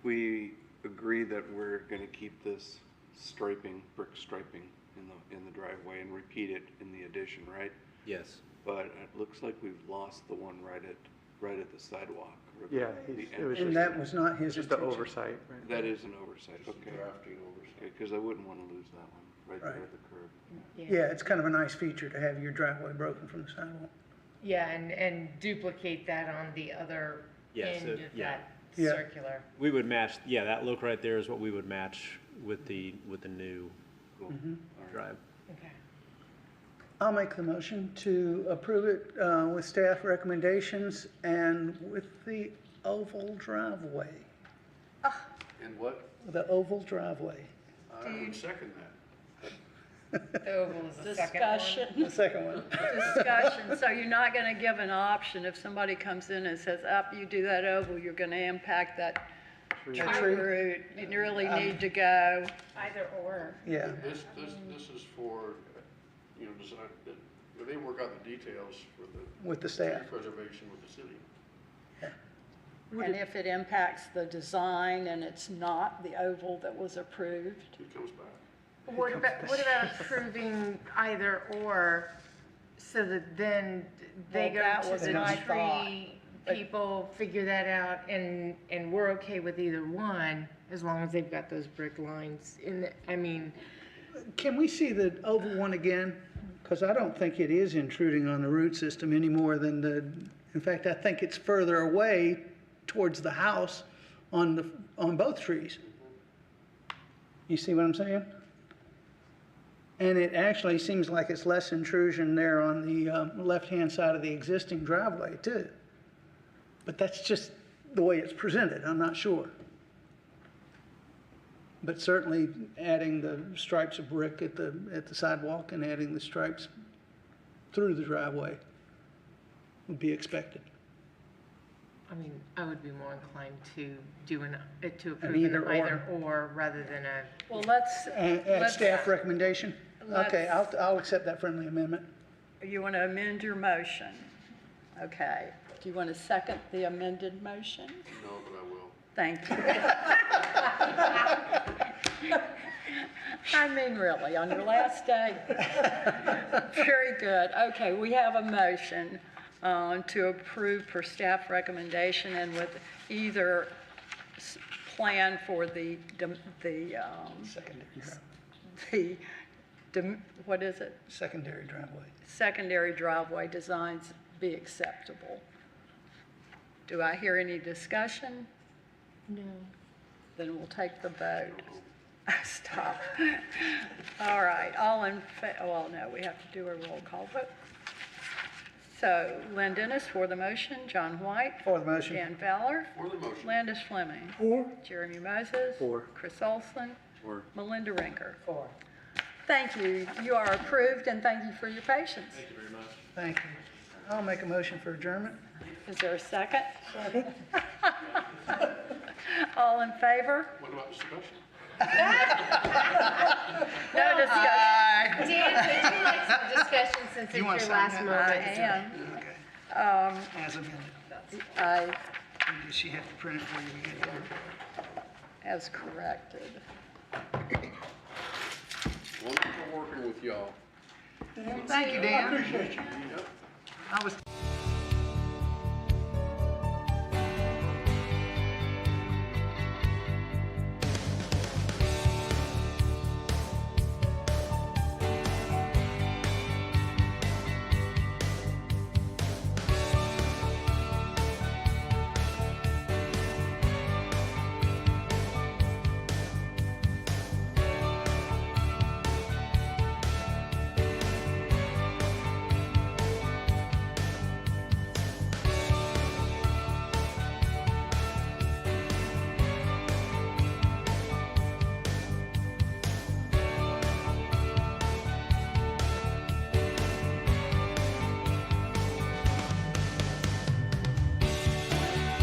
S4: we agree that we're gonna keep this striping, brick striping in the driveway and repeat it in the addition, right?
S16: Yes.
S4: But it looks like we've lost the one right at the sidewalk. or
S7: Yeah,
S4: the
S7: it was
S2: And
S7: just,
S2: that was not his
S7: just an
S2: intention.
S7: oversight, right?
S4: That is an oversight, okay.
S8: Drafting oversight.
S4: Because I wouldn't want to lose that one, right there
S2: Right.
S4: at the curb.
S2: Yeah, it's kind of a nice feature to have your driveway broken from the sidewalk.
S9: Yeah, and duplicate that on the other
S16: Yes,
S9: end of
S16: yeah.
S9: that
S2: Yeah.
S9: circular.
S16: We would match, yeah, that look right there is what we would match with the new drive.
S9: Okay.
S2: I'll make the motion to approve it with staff recommendations and with the oval driveway.
S8: And what?
S2: The oval driveway.
S8: I would second that.
S9: The oval is the second one.
S3: Discussion.
S2: The second one.
S3: Discussion, so you're not gonna give an option if somebody comes in and says, up, you do that oval, you're gonna impact that tree root, you really need to go.
S13: Either or.
S2: Yeah.
S8: This is for, you know, design, they work out the details for the.
S2: With the staff.
S8: Tree preservation with the city.
S3: And if it impacts the design and it's not the oval that was approved,
S8: It comes back.
S9: What about approving either or, so that then they
S3: Well,
S9: go
S3: that
S9: to
S3: was
S9: the
S3: my thought.
S9: tree people figure that out, and we're okay with either one, as long as they've got those brick lines in the, I mean,
S2: Can we see the oval one again? Because I don't think it is intruding on the root system any more than in fact, I think it's further away towards the house on both trees. You see what I'm saying? And it actually seems like it's less intrusion there on the left-hand side of the existing driveway too. But that's just the way it's presented, I'm not sure. But certainly adding the stripes of brick at the sidewalk and adding the stripes through the driveway would be expected.
S9: I mean, I would be more inclined to do to approve
S2: An
S9: an either or rather than a.
S3: Well, let's.
S2: Add staff recommendation? Okay,
S3: let's-
S2: I'll accept that friendly amendment.
S3: You want to amend your motion? Okay. Do you want to second the amended motion?
S8: No, but I will.
S3: Thank you. I mean, really, on your last day? Very good. Okay, we have a motion to approve per staff recommendation and with either plan for the what is it?
S2: Secondary driveway.
S3: Secondary driveway designs be acceptable. Do I hear any discussion?
S9: No.
S3: Then we'll take the vote. Stop. All right, all in well, no, we have to do a roll call vote. So Lynn Dennis for the motion, John White.
S2: For the motion.
S3: Dan Fowler.
S8: For the motion.
S3: Landis Fleming.
S6: For.
S3: Jeremy Moses.
S7: For.
S3: Chris Olson.
S4: Or
S3: Melinda Rinker.
S2: For.
S3: Thank you. You are approved, and thank you for your patience.
S16: Thank you very much.
S2: Thank you. I'll make a motion for adjournment.
S3: Is there a second? All in favor?
S8: What about discussion?
S3: No discussion.
S9: Dan, would you like some discussion since it's
S2: wanna
S9: your
S2: sign
S9: last
S2: that?
S9: moment?
S3: I am.
S2: Okay. As amended. Does she have to print it for you to get it?
S3: As corrected.
S8: Wonderful working with y'all.
S2: Thank you, Dan.
S6: Appreciate you.
S8: Yep.
S2: I was.